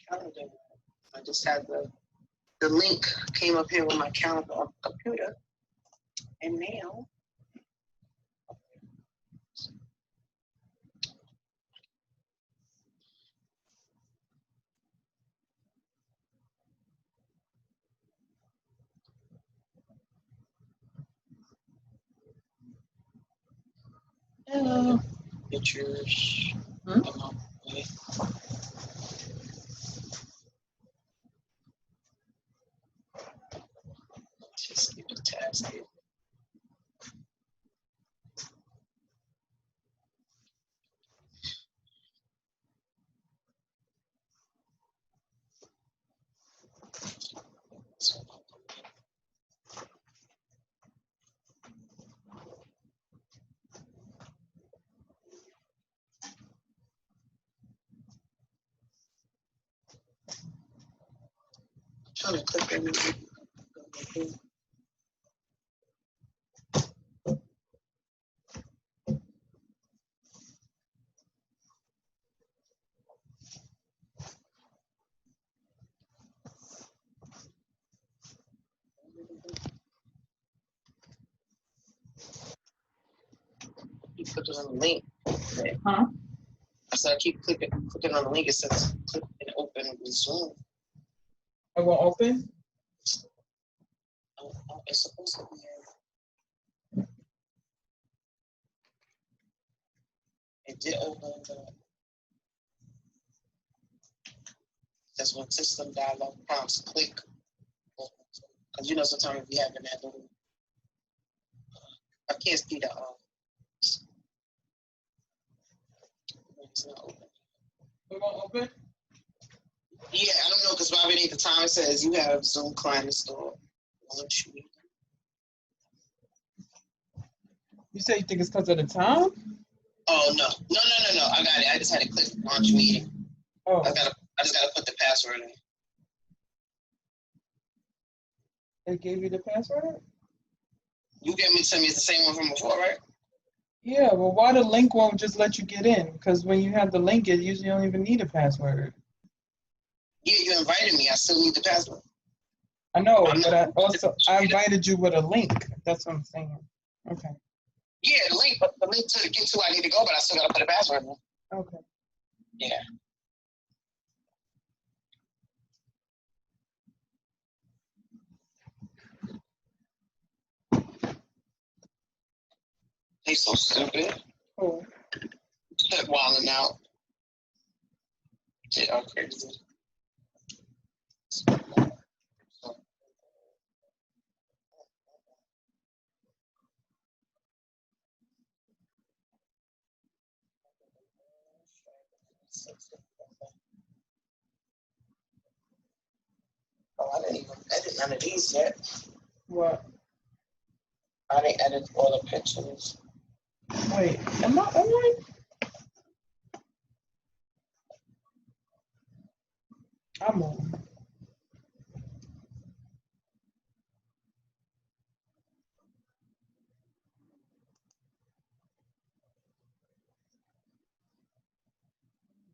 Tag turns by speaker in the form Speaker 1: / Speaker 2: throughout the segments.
Speaker 1: calendar. I just had the link came up here with my calendar on the computer. And now, hello, pictures. Just keep the tabs here. Trying to click everything. You put it on the link.
Speaker 2: Huh?
Speaker 1: I said I keep clicking on the link. It says click and open with Zoom.
Speaker 2: It won't open?
Speaker 1: Oh, it's supposed to be. It did open the. That's when system dialog prompts click. Because you know sometimes if you have that little. I can't see the. It's not open.
Speaker 2: It won't open?
Speaker 1: Yeah, I don't know because Bobby at the time it says you have Zoom client installed.
Speaker 2: You say you think it's because of the time?
Speaker 1: Oh no. I got it. I just had to click launch meeting.
Speaker 2: Oh.
Speaker 1: I just gotta put the password in.
Speaker 2: They gave you the password?
Speaker 1: You gave me to me it's the same one from before, right?
Speaker 2: Yeah, well, why the link won't just let you get in? Because when you have the link, it usually don't even need a password.
Speaker 1: Yeah, you invited me. I still need the password.
Speaker 2: I know, but I invited you with a link. That's what I'm saying. Okay.
Speaker 1: Yeah, the link to get to where I need to go, but I still gotta put a password in.
Speaker 2: Okay.
Speaker 1: Yeah. They so stupid.
Speaker 2: Oh.
Speaker 1: Kept wilding out. They are crazy. Oh, I didn't even edit none of these yet.
Speaker 2: What?
Speaker 1: I didn't edit all the pictures.
Speaker 2: Wait, am I on? I'm on.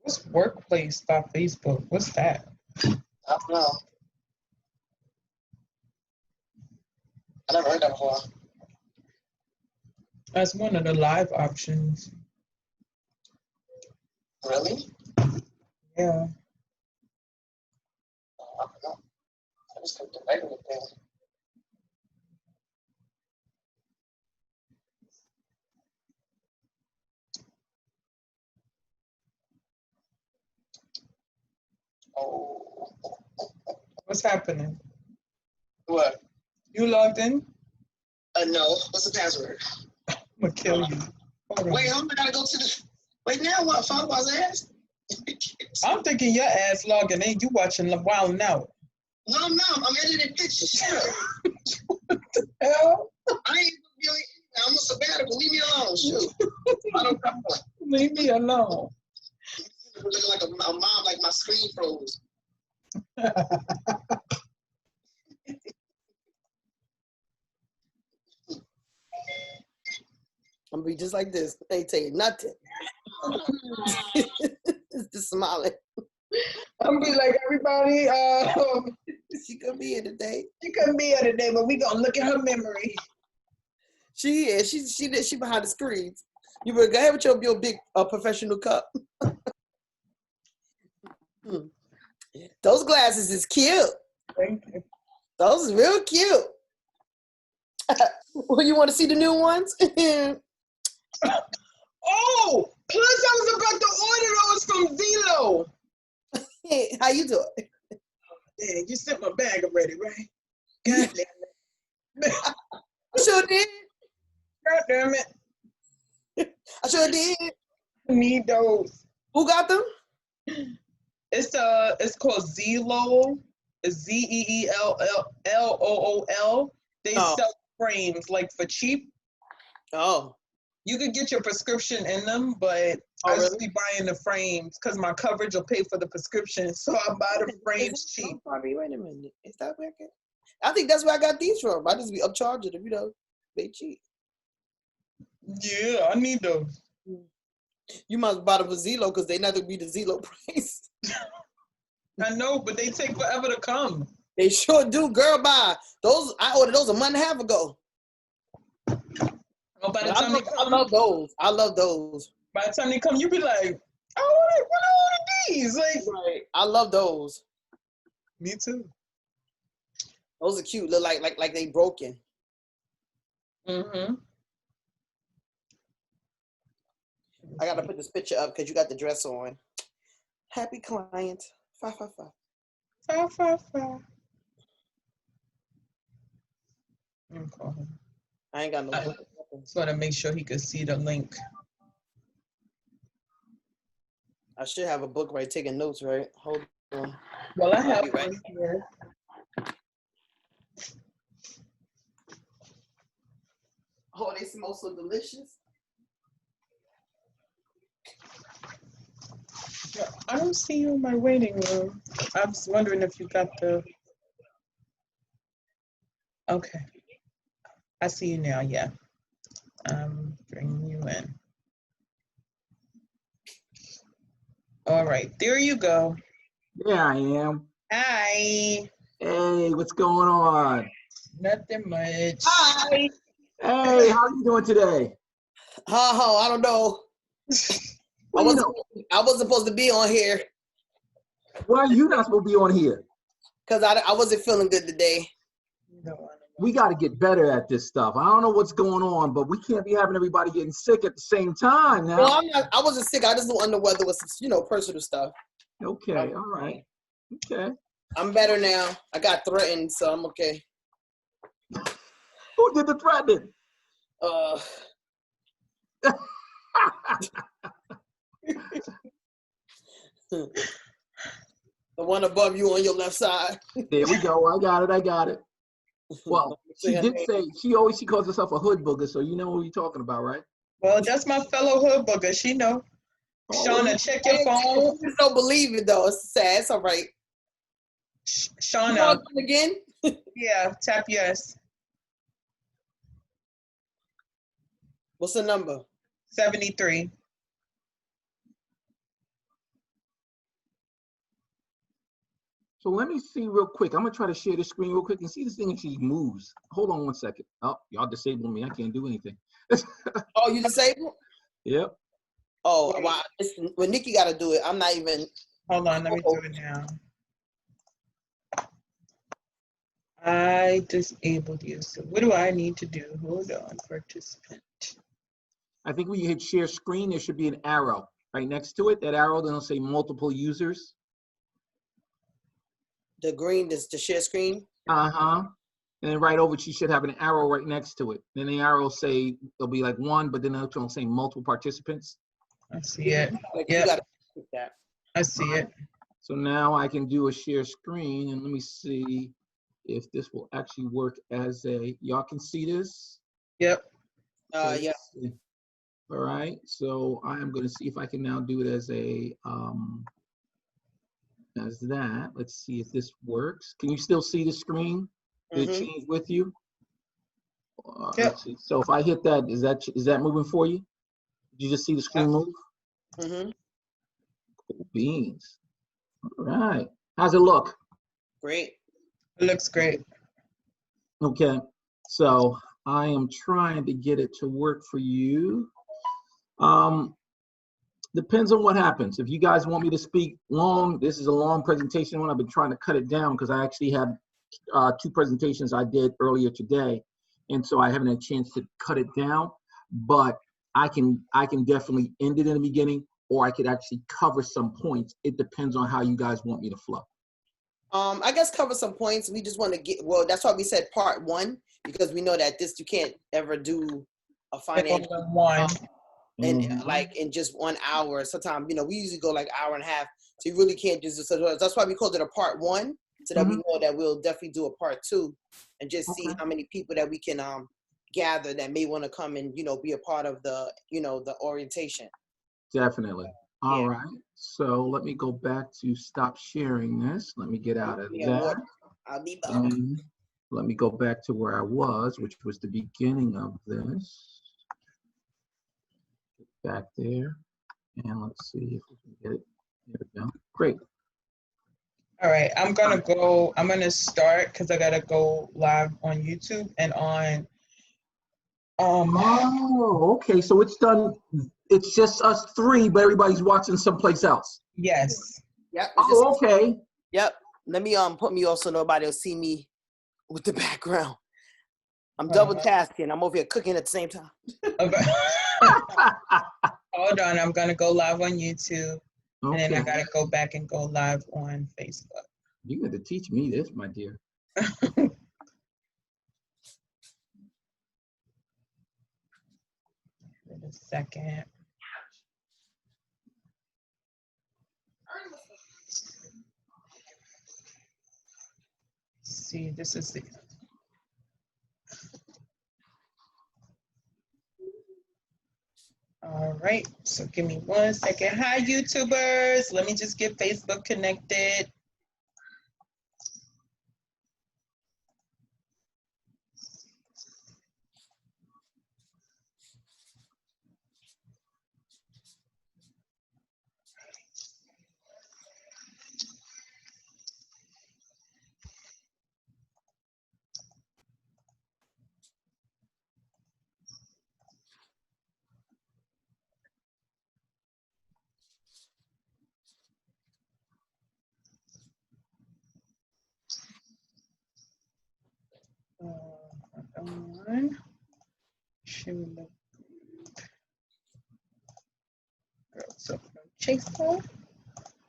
Speaker 2: What's workplace.facebook? What's that?
Speaker 1: I don't know. I never heard that before.
Speaker 2: That's one of the live options.
Speaker 1: Really?
Speaker 2: Yeah.
Speaker 1: Oh, I don't know. I just clicked the regular thing. Oh.
Speaker 2: What's happening?
Speaker 1: What?
Speaker 2: You logged in?
Speaker 1: No. What's the password?
Speaker 2: I'm gonna kill you. Hold on.
Speaker 1: Wait, I gotta go to the. Wait, now what? Follow my ass?
Speaker 2: I'm thinking your ass logging in. You watching Wildin' Out.
Speaker 1: No, I'm editing pictures. Shut up.
Speaker 2: What the hell?
Speaker 1: I ain't really. I'm a sabbatical. Leave me alone. Shoot. I don't come.
Speaker 2: Leave me alone.
Speaker 1: Looking like a mom, like my screen froze. I'm gonna be just like this. I ain't saying nothing. Just smiling.
Speaker 2: I'm be like, everybody,
Speaker 3: She could be here today.
Speaker 2: she couldn't be here today, but we gonna look at her memory.
Speaker 3: She is. She behind the screens. You better go ahead with your big professional cup. Those glasses is cute.
Speaker 2: Thank you.
Speaker 3: Those is real cute. Well, you want to see the new ones?
Speaker 2: Oh, plus I was about to order those from Zillow.
Speaker 3: Hey, how you doing?
Speaker 2: Yeah, you sent my bag already, right? God damn it.
Speaker 3: I sure did.
Speaker 2: God damn it.
Speaker 3: I sure did.
Speaker 2: I need those.
Speaker 3: Who got them?
Speaker 2: It's called Zillow. It's Zeellool. They
Speaker 3: Oh.
Speaker 2: sell frames like for cheap.
Speaker 3: Oh.
Speaker 2: You could get your prescription in them, but
Speaker 3: Oh,
Speaker 2: I just
Speaker 3: really?
Speaker 2: be buying the frames because my coverage will pay for the prescription. So I buy the frames cheap.
Speaker 3: Probably, wait a minute. Is that working? I think that's where I got these from. I just be upcharging them, they cheap.
Speaker 2: Yeah, I need those.
Speaker 3: You must buy them for Zillow because they not gonna be the Zillow price.
Speaker 2: I know, but they take forever to come.
Speaker 3: They sure do, girl. Bye. Those I ordered those a month and a half ago.
Speaker 2: Oh, by the
Speaker 3: I
Speaker 2: time they
Speaker 3: love, I
Speaker 2: come,
Speaker 3: love those. I love those.
Speaker 2: by the time they come, you be like, I want these. Like,
Speaker 3: Right. I love those.
Speaker 2: me too.
Speaker 3: Those are cute. Look like they broken.
Speaker 2: Mm-hmm.
Speaker 3: I gotta put this picture up because you got the dress on. Happy client. 555.
Speaker 2: 555. I'm calling.
Speaker 3: I ain't got no book.
Speaker 2: Just want to make sure he could see the link.
Speaker 3: I should have a book right taking notes, right? Hold on.
Speaker 2: Well, I have
Speaker 3: be right.
Speaker 2: one here.
Speaker 3: Oh, they smell so delicious.
Speaker 2: I don't see you in my waiting room. I was wondering if you got the. Okay. I see you now, yeah. Bring you in. All right, there you go.
Speaker 4: There I am.
Speaker 2: Hi.
Speaker 4: Hey, what's going on?
Speaker 2: Nothing much.
Speaker 3: Hi.
Speaker 4: Hey, how you doing today?
Speaker 3: I don't know.
Speaker 4: Well,
Speaker 3: I wasn't supposed to be on here
Speaker 4: why are you not supposed to be on here?
Speaker 3: because I wasn't feeling good today.
Speaker 4: We got to get better at this stuff. I don't know what's going on, but we can't be having everybody getting sick at the same time now.
Speaker 3: Well, I wasn't sick. I just was under weather with some, personal stuff.
Speaker 4: Okay, all right. Okay.
Speaker 3: I'm better now. I got threatened, so I'm okay.
Speaker 4: Who did the threatening?
Speaker 3: The one above you on your left side.
Speaker 4: There we go. I got it. Well, she did say she calls herself a hood booger, so you know what you're talking about, right?
Speaker 2: Well, that's my fellow hood booger. She know.
Speaker 4: Oh,
Speaker 2: Shauna, check your phone.
Speaker 3: You just don't believe it though. It's sad. It's all right.
Speaker 2: Shauna,
Speaker 3: Again?
Speaker 2: yeah, tap yes.
Speaker 3: What's the number?
Speaker 2: 73.
Speaker 4: So let me see real quick. I'm gonna try to share the screen real quick and see this thing actually moves. Hold on one second. Oh, y'all disabled me. I can't do anything.
Speaker 3: Oh, you disabled?
Speaker 4: Yep.
Speaker 3: Oh, well, Nikki got to do it. I'm not even.
Speaker 2: Hold on, let me do it now. I disabled you. So what do I need to do? Hold on, participant.
Speaker 4: I think when you hit share screen, there should be an arrow right next to it. That arrow, then it'll say multiple users.
Speaker 3: The green, the share screen?
Speaker 4: Uh-huh. And then right over, you should have an arrow right next to it. Then the arrow will say, it'll be like one, but then it'll say multiple participants.
Speaker 2: I see it.
Speaker 3: You
Speaker 2: Yeah,
Speaker 3: got to click that.
Speaker 2: I see it.
Speaker 4: So now I can do a share screen, and let me see if this will actually work as a, y'all can see this?
Speaker 2: Yep.
Speaker 3: Yeah.
Speaker 4: All right, so I am gonna see if I can now do it as a, as that. Let's see if this works. Can you still see the screen? Did it change with you?
Speaker 2: Yep.
Speaker 4: Let's see. So if I hit that, is that moving for you? Did you just see the screen move?
Speaker 3: Mm-hmm.
Speaker 4: Cool beans. All right. How's it look?
Speaker 3: Great.
Speaker 2: It looks great.
Speaker 4: Okay. So I am trying to get it to work for you. Depends on what happens. If you guys want me to speak long, this is a long presentation one. I've been trying to cut it down because I actually had 2 presentations I did earlier today. And so I haven't had a chance to cut it down, but I can definitely end it in the beginning, or I could actually cover some points. It depends on how you guys want me to flow.
Speaker 3: I guess cover some points. We just want to get, well, that's why we said part 1, because we know that this, you can't ever do a financial
Speaker 2: One.
Speaker 3: and
Speaker 4: Mhm.
Speaker 3: like in just 1 hour. Sometimes, we usually go like hour and a half. So you really can't just, so that's why we called it a part 1, so that we know that we'll definitely do a part 2 and just see how many people that we can gather that may want to come and, be a part of the, the orientation.
Speaker 4: Definitely. All
Speaker 3: Yeah.
Speaker 4: right. So let me go back to stop sharing this. Let me get out of
Speaker 3: Yeah,
Speaker 4: that.
Speaker 3: I'll be back.
Speaker 4: And let me go back to where I was, which was the beginning of this. Back there. And let's see if we can get it. There we go. Great.
Speaker 2: All right, I'm gonna start because I gotta go live on YouTube and on
Speaker 4: Oh, okay. So it's done. It's just us 3, but everybody's watching someplace else.
Speaker 2: yes.
Speaker 3: Yep.
Speaker 4: Oh, okay.
Speaker 3: Yep. Let me put me off so nobody will see me with the background. I'm double tasking. I'm over here cooking at the same time.
Speaker 2: Okay. Hold on, I'm gonna go live on YouTube and then I gotta go back and go live on Facebook.
Speaker 4: You got to teach me this, my dear.
Speaker 2: Wait a second. See, this is the. All right, so give me 1 second. Hi, YouTubers. Let me just get Facebook connected. On. Should look girl, so chase her.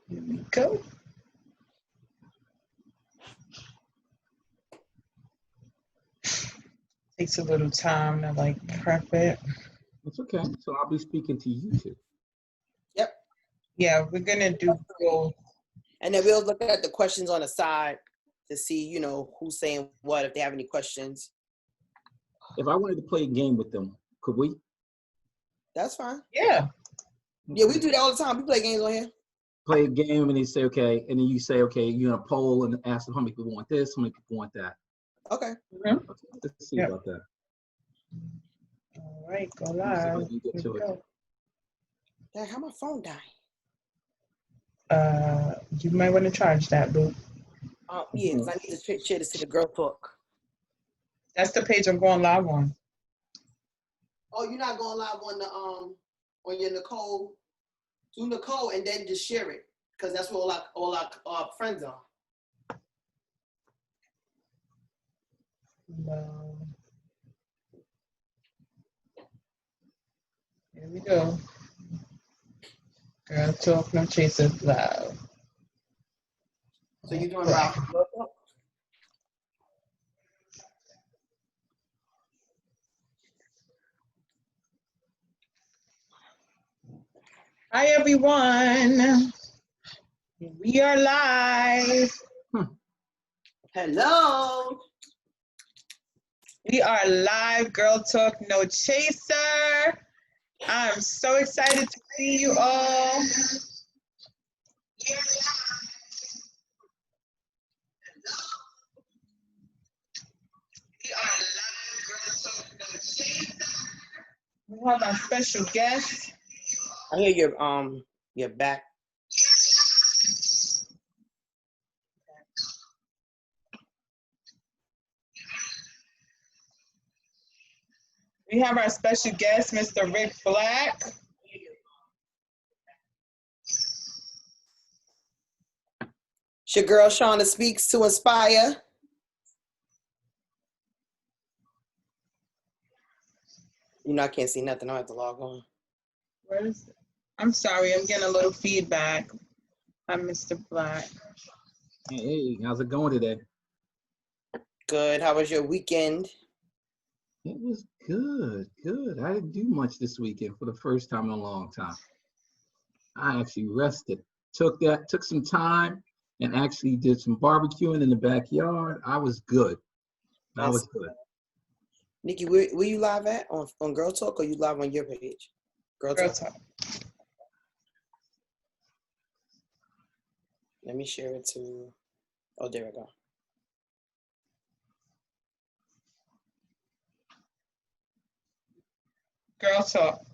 Speaker 2: Here we go. Takes a little time to like prep it.
Speaker 4: It's okay. So I'll be speaking to you too.
Speaker 3: Yep.
Speaker 2: Yeah, we're gonna do both.
Speaker 3: And then we'll look at the questions on the side to see, who's saying what, if they have any questions.
Speaker 4: If I wanted to play a game with them, could we?
Speaker 3: That's fine.
Speaker 2: Yeah.
Speaker 3: Yeah, we do that all the time. We play games on here.
Speaker 4: Play a game and they say, okay, and then you say, okay, you're gonna poll and ask them how many people want this, how many people want that.
Speaker 3: Okay.
Speaker 2: Mhm.
Speaker 4: Okay, let's see about that.
Speaker 2: All right, go
Speaker 4: Let me see if I
Speaker 2: live.
Speaker 4: can get
Speaker 2: Here
Speaker 4: to
Speaker 2: we
Speaker 4: it.
Speaker 2: go.
Speaker 3: Dang, how my phone dying?
Speaker 2: You might want to charge that, boo.
Speaker 3: Yeah, because I need to share this to the girl talk.
Speaker 2: That's the page I'm going live on.
Speaker 3: Oh, you're not going live on the on your Nicole? Do Nicole and then just share it, because that's where all our friends are.
Speaker 2: No. Here we go. Girl Talk No Chasers live.
Speaker 3: So you're doing Ralph.
Speaker 2: Hi everyone. We are live.
Speaker 3: Hello.
Speaker 2: We are live, Girl Talk No Chaser. I'm so excited to see you all. We have our special guest.
Speaker 3: I hear your back.
Speaker 2: We have our special guest, Mr. Rick Black.
Speaker 3: It's your girl Shauna Speaks to Inspire. You know I can't see nothing. I have to log on.
Speaker 2: Where is it? I'm sorry, I'm getting a little feedback. I'm Mr. Black.
Speaker 4: Hey, how's it going today?
Speaker 3: Good. How was your weekend?
Speaker 4: It was good, good. I didn't do much this weekend for the first time in a long time. I actually rested. Took some time and actually did some barbecuing in the backyard. I was good. I was good.
Speaker 3: Nikki, where you live at? On Girl Talk, or you live on your page? Girl Talk. Let me share it to, oh, there we go.
Speaker 2: Girl Talk.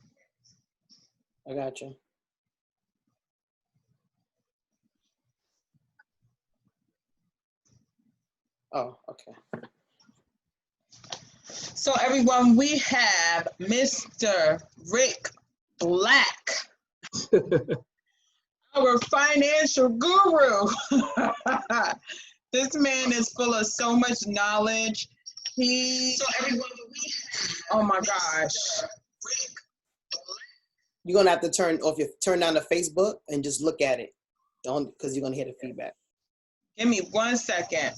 Speaker 3: I got you. Oh, okay.
Speaker 2: So everyone, we have Mr. Rick Black, our financial guru. This man is full of so much knowledge. Oh my gosh.
Speaker 3: You're gonna have to turn down the Facebook and just look at it. Don't, because you're gonna hear the feedback.
Speaker 2: Give me 1 second.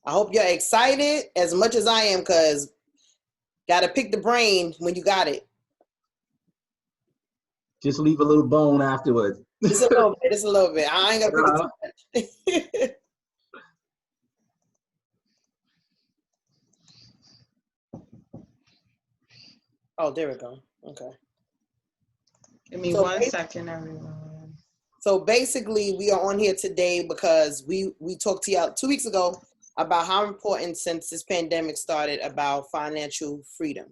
Speaker 3: I hope you're excited as much as I am, because gotta pick the brain when you got it.
Speaker 4: Just leave a little bone afterwards.
Speaker 3: Just a little bit. I ain't gonna pick it too much. Oh, there we go. Okay.
Speaker 2: Give me 1 second, everyone.
Speaker 3: So basically, we are on here today because we talked to y'all 2 weeks ago about how important, since this pandemic started, about financial freedom.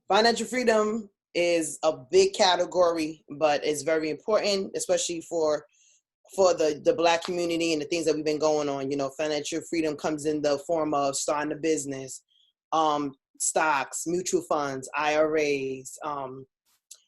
Speaker 3: Financial freedom is a big category, but it's very important, especially for the Black community and the things that we've been going on. You know, financial freedom comes in the form of starting a business, stocks, mutual funds, IRAs.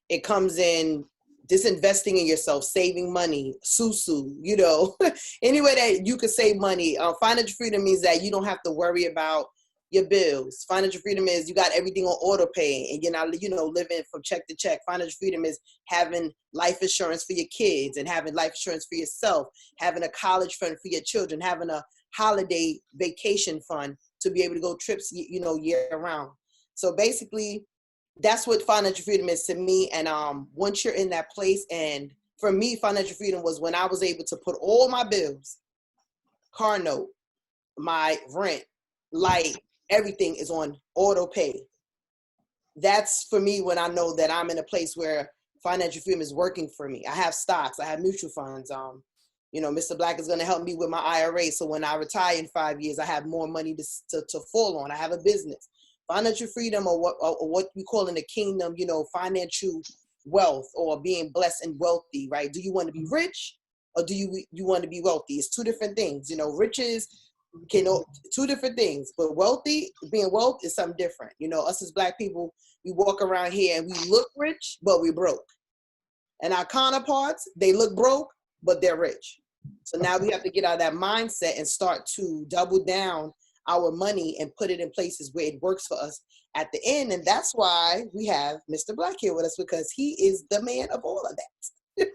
Speaker 3: It comes in disinvesting in yourself, saving money, susu, you know, any way that you could save money. Financial freedom means that you don't have to worry about your bills. Financial freedom is you got everything on auto pay and you're not, you know, living from check to check. Financial freedom is having life insurance for your kids and having life insurance for yourself, having a college fund for your children, having a holiday vacation fund to be able to go trips, you know, year round. So basically, that's what financial freedom is to me. And once you're in that place, and for me, financial freedom was when I was able to put all my bills, car note, my rent, light, everything is on auto pay. That's for me when I know that I'm in a place where financial freedom is working for me. I have stocks, I have mutual funds. You know, Mr. Black is going to help me with my IRA. So when I retire in 5 years, I have more money to fall on. I have a business. Financial freedom, or what we call in the kingdom, you know, financial wealth, or being blessed and wealthy, right? Do you want to be rich, or do you want to be wealthy? It's two different things. You know, riches two different things, but being wealth is something different. You know, us as Black people, we walk around here and we look rich, but we broke. And our counterparts, they look broke, but they're rich. So now we have to get out of that mindset and start to double down our money and put it in places where it works for us at the end. And that's why we have Mr. Black here with us, because he is the man of all of that.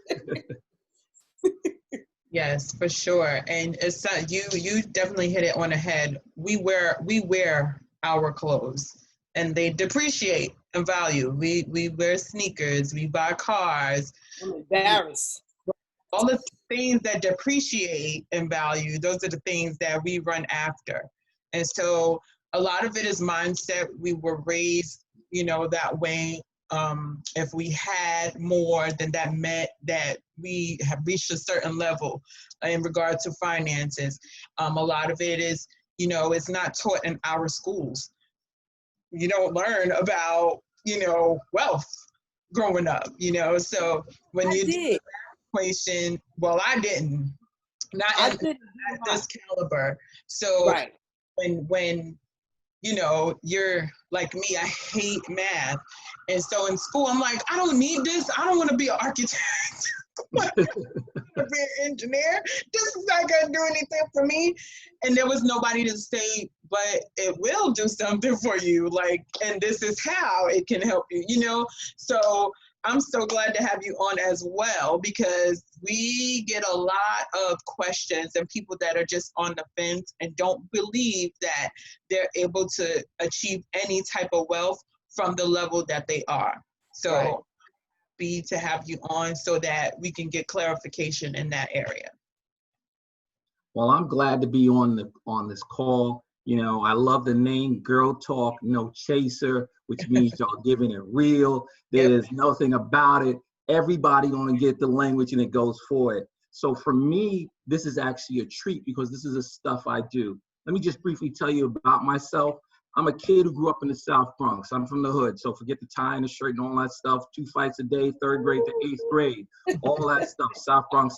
Speaker 2: Yes, for sure. And it's you definitely hit it on the head. We wear our clothes and they depreciate in value. We wear sneakers, we buy cars.
Speaker 3: I'm embarrassed.
Speaker 2: All the things that depreciate in value, those are the things that we run after. And so a lot of it is mindset. We were raised, you know, that way. If we had more, then that meant that we have reached a certain level in regard to finances. A lot of it is, you know, it's not taught in our schools. You don't learn about, you know, wealth growing up, you know. So when you do the equation, well, I didn't. not
Speaker 3: I
Speaker 2: at
Speaker 3: did
Speaker 2: this caliber. So
Speaker 3: right.
Speaker 2: when you know, you're like me, I hate math. And so in school, I'm like, I don't need this. I don't want to be an architect. I want to be an engineer. This is not going to do anything for me. And there was nobody to say, but it will do something for you. Like, and this is how it can help you, you know? So I'm so glad to have you on as well, because we get a lot of questions and people that are just on the fence and don't believe that they're able to achieve any type of wealth from the level that they are. So
Speaker 3: Right.
Speaker 2: be to have you on so that we can get clarification in that area.
Speaker 4: Well, I'm glad to be on this call. You know, I love the name Girl Talk No Chaser, which means y'all giving it real. There's nothing about it. Everybody gonna get the language and it goes for it. So for me, this is actually a treat because this is the stuff I do. Let me just briefly tell you about myself. I'm a kid who grew up in the South Bronx. I'm from the hood, so forget the tie and the shirt and all that stuff. 2 fights a day, 3rd grade to 8th grade, all that stuff. South Bronx,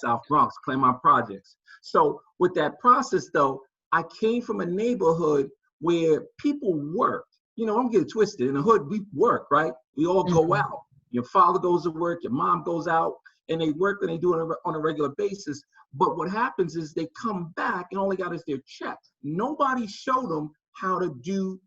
Speaker 4: Claremont Projects. So with that process though, I came from a neighborhood where people worked. You know, don't get it twisted. In the hood, we work, right? We all go out. Your father goes to work, your mom goes out, and they work and they do it on a regular basis. But what happens is they come back and all they got is their check. Nobody showed them how to do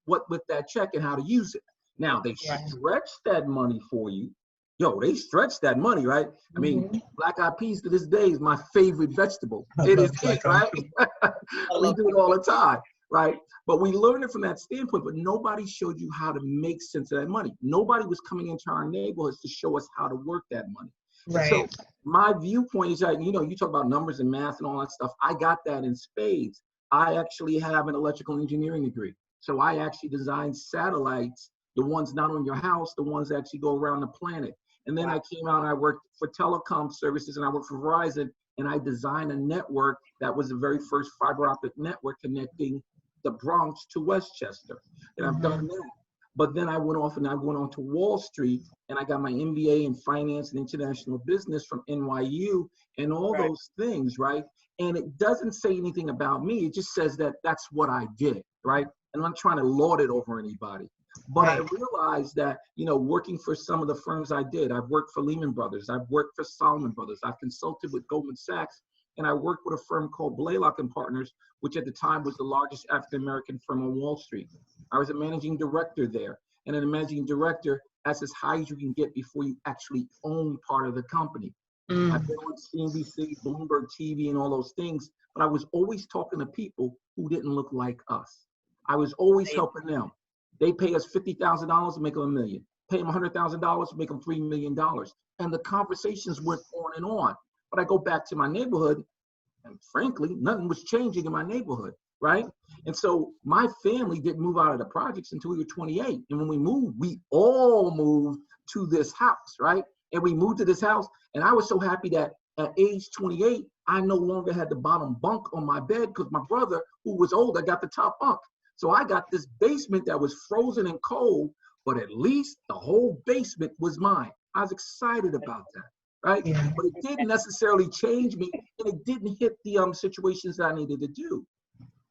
Speaker 4: what with that check and how to use it. Now they stretch that money for you. Yo, they stretch that money, right? I mean, black eyed peas to this day is my favorite vegetable. It is it, right? We do it all the time, right? But we learned it from that standpoint, but nobody showed you how to make sense of that money. Nobody was coming into our neighborhoods to show us how to work that money.
Speaker 2: Right.
Speaker 4: So my viewpoint is that, you know, you talk about numbers and math and all that stuff. I got that in spades. I actually have an electrical engineering degree. So I actually design satellites, the ones not on your house, the ones that actually go around the planet. And then I came out and I worked for telecom services and I worked for Verizon and I designed a network that was the very first fiber optic network connecting the Bronx to Westchester. And I've done that. But then I went on to Wall Street and I got my MBA in finance and international business from NYU and all those things, right? And it doesn't say anything about me. It just says that that's what I did, right? And I'm not trying to lord it over anybody. But I realized that, you know, working for some of the firms I did, I've worked for Lehman Brothers, I've worked for Salomon Brothers, I've consulted with Goldman Sachs, and I worked with a firm called Blaylock and Partners, which at the time was the largest African-American firm on Wall Street. I was a managing director there. And then a managing director, that's as high as you can get before you actually own part of the company. I've been on CNBC, Bloomberg TV, and all those things, but I was always talking to people who didn't look like us. I was always helping them. They pay us $50,000 to make them $1 million. Pay them $100,000 to make them $3 million. And the conversations went on and on. But I go back to my neighborhood, and frankly, nothing was changing in my neighborhood, right? And so my family didn't move out of the projects until we were 28. And when we moved, we all moved to this house, right? And we moved to this house, and I was so happy that at age 28, I no longer had the bottom bunk on my bed because my brother, who was older, got the top bunk. So I got this basement that was frozen and cold, but at least the whole basement was mine. I was excited about that, right?
Speaker 2: Yeah.
Speaker 4: But it didn't necessarily change me, and it didn't hit the situations that I needed to do.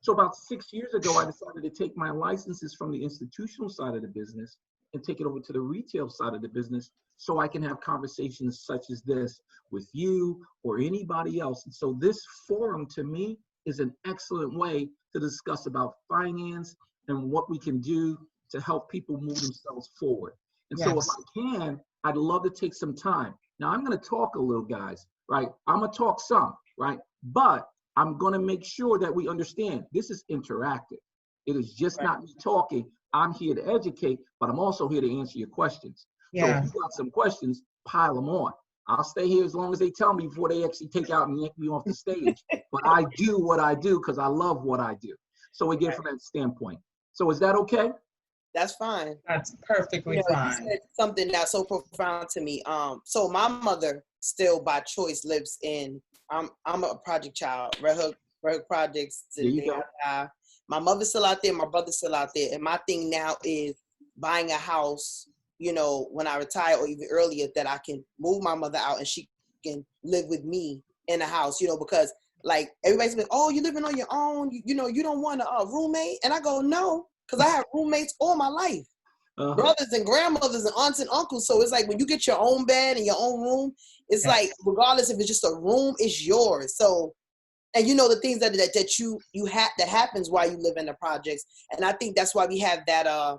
Speaker 4: So about 6 years ago, I decided to take my licenses from the institutional side of the business and take it over to the retail side of the business so I can have conversations such as this with you or anybody else. And so this forum to me is an excellent way to discuss about finance and what we can do to help people move themselves forward. And so if I can, I'd love to take some time. Now I'm going to talk a little, guys, right? I'm going to talk some, right? But I'm going to make sure that we understand this is interactive. It is just not me talking. I'm here to educate, but I'm also here to answer your questions. So if you got some questions, pile them on. I'll stay here as long as they tell me before they actually take out and yank me off the stage. But I do what I do because I love what I do. So again, from that standpoint. So is that okay?
Speaker 3: That's fine.
Speaker 2: That's perfectly fine.
Speaker 3: You said something that's so profound to me. So my mother still by choice lives in, I'm a project child, Red Hook Projects. My mother's still out there, my brother's still out there. And my thing now is buying a house, you know, when I retire or even earlier, that I can move my mother out and she can live with me in a house, you know, because Like everybody's like, oh, you living on your own? You know, you don't want a roommate? And I go, no, because I have roommates all my life. Brothers and grandmothers and aunts and uncles. So it's like when you get your own bed and your own room, it's like regardless if it's just a room, it's yours. So, and you know the things that you have that happens while you live in the projects. And I think that's why we have that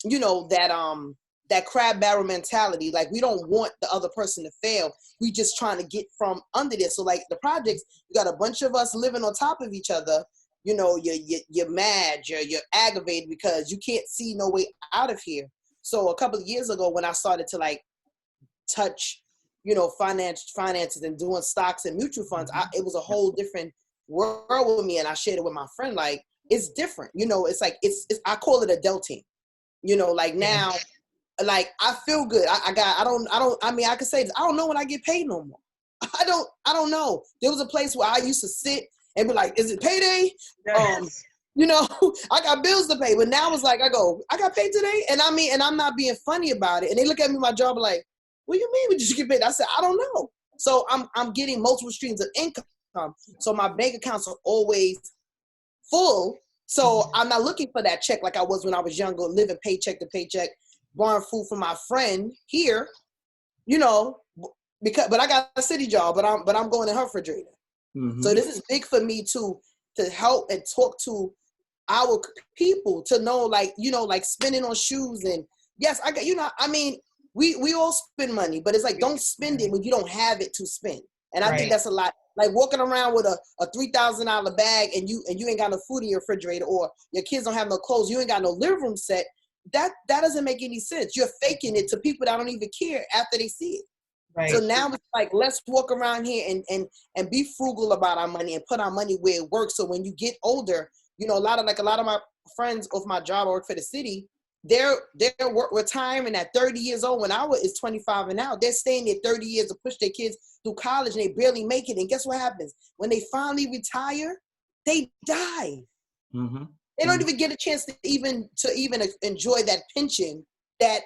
Speaker 3: you know, that crab barrel mentality. Like we don't want the other person to fail. We just trying to get from under this. So like the projects, you got a bunch of us living on top of each other. You know, you're mad, you're aggravated because you can't see no way out of here. So a couple of years ago when I started to like touch, you know, finances and doing stocks and mutual funds, it was a whole different world with me. And I shared it with my friend, like, it's different. You know, it's like, I call it adulting. You know, like now, like I feel good. I mean, I could say this, I don't know when I get paid no more. I don't know. There was a place where I used to sit and be like, is it payday?
Speaker 2: Yes.
Speaker 3: You know, I got bills to pay. But now it's like, I got paid today? And I mean, and I'm not being funny about it. And they look at me, my job, like, what do you mean did you get paid? I said, I don't know. So I'm getting multiple streams of income. So my bank accounts are always full. So I'm not looking for that check like I was when I was younger, living paycheck to paycheck, buying food for my friend here, you know, but I got a city job, but I'm going in her refrigerator. So this is big for me to help and talk to our people to know, like, you know, like spending on shoes. And yes, I got, you know, I mean, we all spend money, but it's like, don't spend it when you don't have it to spend. And I think that's a lot. Like walking around with a $3,000 bag and you ain't got no food in your refrigerator, or your kids don't have no clothes, you ain't got no living room set. That doesn't make any sense. You're faking it to people that don't even care after they see it. Right. So now it's like, let's walk around here and be frugal about our money and put our money where it works. So when you get older, you know, a lot of my friends of my job, I work for the city, they're retiring at 30 years old. When I was 25 and now, they're staying there 30 years to push their kids through college and they barely make it. And guess what happens? When they finally retire, they die. They don't even get a chance to even enjoy that pension that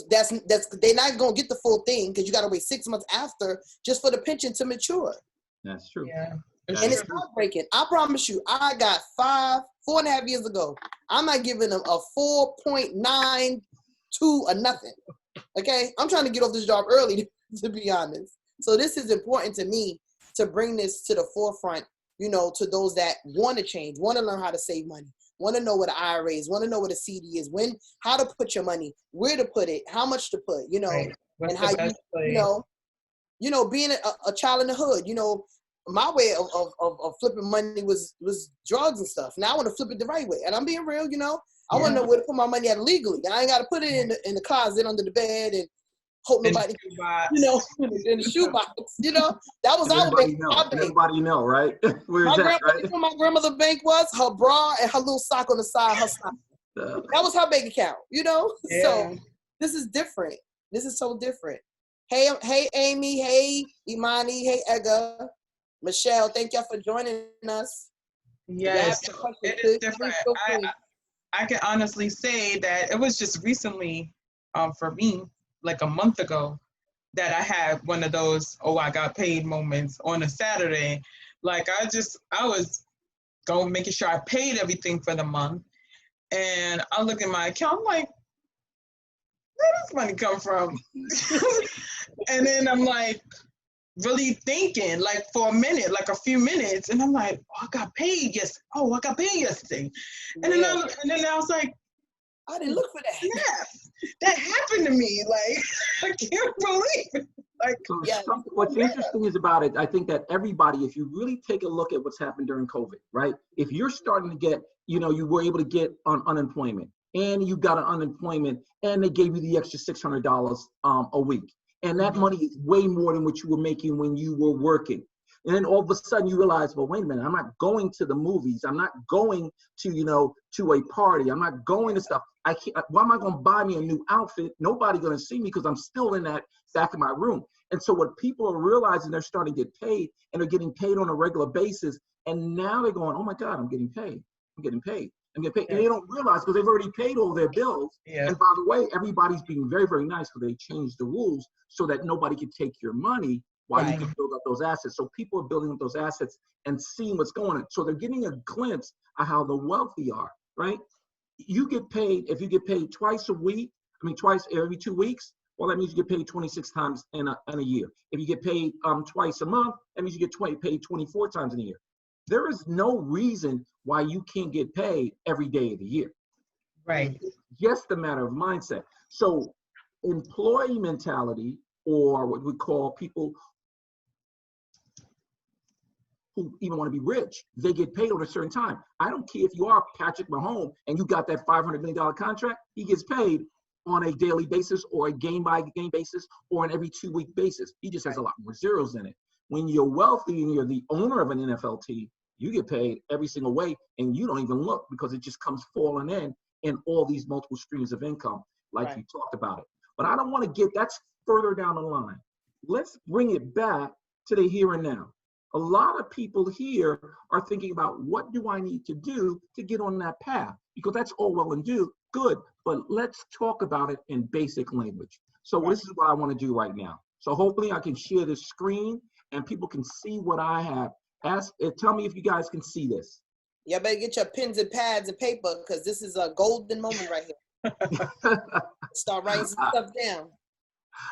Speaker 3: that's they're not gonna get the full thing, because you gotta wait 6 months after just for the pension to mature.
Speaker 4: That's true.
Speaker 2: Yeah.
Speaker 3: And it's heartbreaking. I promise you, I got 4.5 years ago. I'm not giving them a 4.92 or nothing. Okay? I'm trying to get off this job early, to be honest. So this is important to me to bring this to the forefront, you know, to those that want to change, want to learn how to save money, want to know what an IRA is, want to know what a CD is, how to put your money, where to put it, how much to put, you know, and how you know, being a child in the hood, you know, my way of flipping money was drugs and stuff. Now I want to flip it the right way. And I'm being real, you know. I want to know where to put my money at legally. And I ain't got to put it in the closet under the bed and hope nobody, you know, in the shoebox. You know, that was our bank.
Speaker 4: Everybody know, right? Where's that, right?
Speaker 3: Where my grandmother's bank was, her bra and her little sock on the side, her sock. That was her bank account, you know? Yeah. So this is different. This is so different. Hey, Amy. Hey, Imani. Hey, Edgar. Michelle, thank y'all for joining us.
Speaker 2: Yes, it is different. I can honestly say that it was just recently, for me, like a month ago, that I had one of those, I got paid moments on a Saturday. Like I was going, making sure I paid everything for the month. And I look at my account, I'm like, where does money come from? And then I'm like, really thinking, like for a minute, like a few minutes, and I'm like, I got paid yesterday. And then I was like,
Speaker 3: I didn't look for that.
Speaker 2: Yeah, that happened to me. Like, I can't believe it. Like,
Speaker 4: what's interesting is about it, I think that everybody, if you really take a look at what's happened during COVID, right? If you're starting to get, you know, you were able to get on unemployment, and you got an unemployment, and they gave you the extra $600 a week. And that money is way more than what you were making when you were working. And then all of a sudden you realize, well, wait a minute, I'm not going to the movies. I'm not going to, you know, to a party. I'm not going to stuff. I can't, why am I going to buy me a new outfit? Nobody's going to see me because I'm still in that back of my room. And so what people are realizing, they're starting to get paid, and they're getting paid on a regular basis. And now they're going, oh my God, I'm getting paid. I'm getting paid. And they don't realize, because they've already paid all their bills. Yeah. And by the way, everybody's being very, very nice, because they changed the rules so that nobody can take your money. while you
Speaker 2: Right.
Speaker 4: can build up those assets. So people are building up those assets and seeing what's going on. So they're getting a glimpse of how the wealthy are, right? You get paid, if you get paid twice a week, twice every 2 weeks, well, that means you get paid 26 times in a year. If you get paid twice a month, that means you get paid 24 times in a year. There is no reason why you can't get paid every day of the year.
Speaker 2: Right.
Speaker 4: It's just a matter of mindset. So employee mentality, or what we call people who even want to be rich, they get paid on a certain time. I don't care if you are Patrick Mahomes and you got that $500 million contract, he gets paid on a daily basis or a game-by-game basis or an every 2-week basis. He just has a lot more zeros in it. When you're wealthy and you're the owner of an NFL team, you get paid every single way and you don't even look because it just comes falling in all these multiple streams of income like you talked about it. But I don't want to that's further down the line. Let's bring it back to the here and now. A lot of people here are thinking about what do I need to do to get on that path? Because that's all well and good, but let's talk about it in basic language. So this is what I want to do right now. So hopefully I can share this screen and people can see what I have. Tell me if you guys can see this.
Speaker 3: Yeah, better get your pens and pads and paper because this is a golden moment right here. Start writing some stuff down.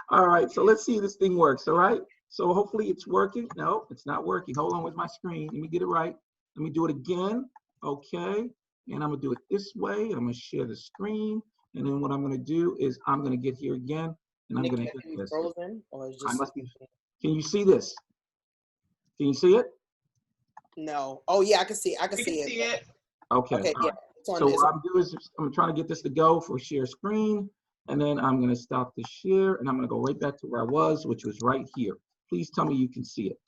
Speaker 4: All right, so let's see if this thing works, all right? So hopefully it's working. No, it's not working. Hold on with my screen. Let me get it right. Let me do it again. Okay, and I'm gonna do it this way. I'm gonna share the screen. And then what I'm gonna do is I'm gonna get here again and I'm gonna hit this.
Speaker 3: Frozen, or
Speaker 4: I must be, can you see this? Can you see it?
Speaker 3: No. Oh yeah, I can see. I can see
Speaker 2: it.
Speaker 4: Okay.
Speaker 3: Okay. Yeah.
Speaker 4: So what I'm doing is I'm trying to get this to go for share screen, and then I'm going to stop the share, and I'm going to go right back to where I was, which was right here. Please tell me you can see it.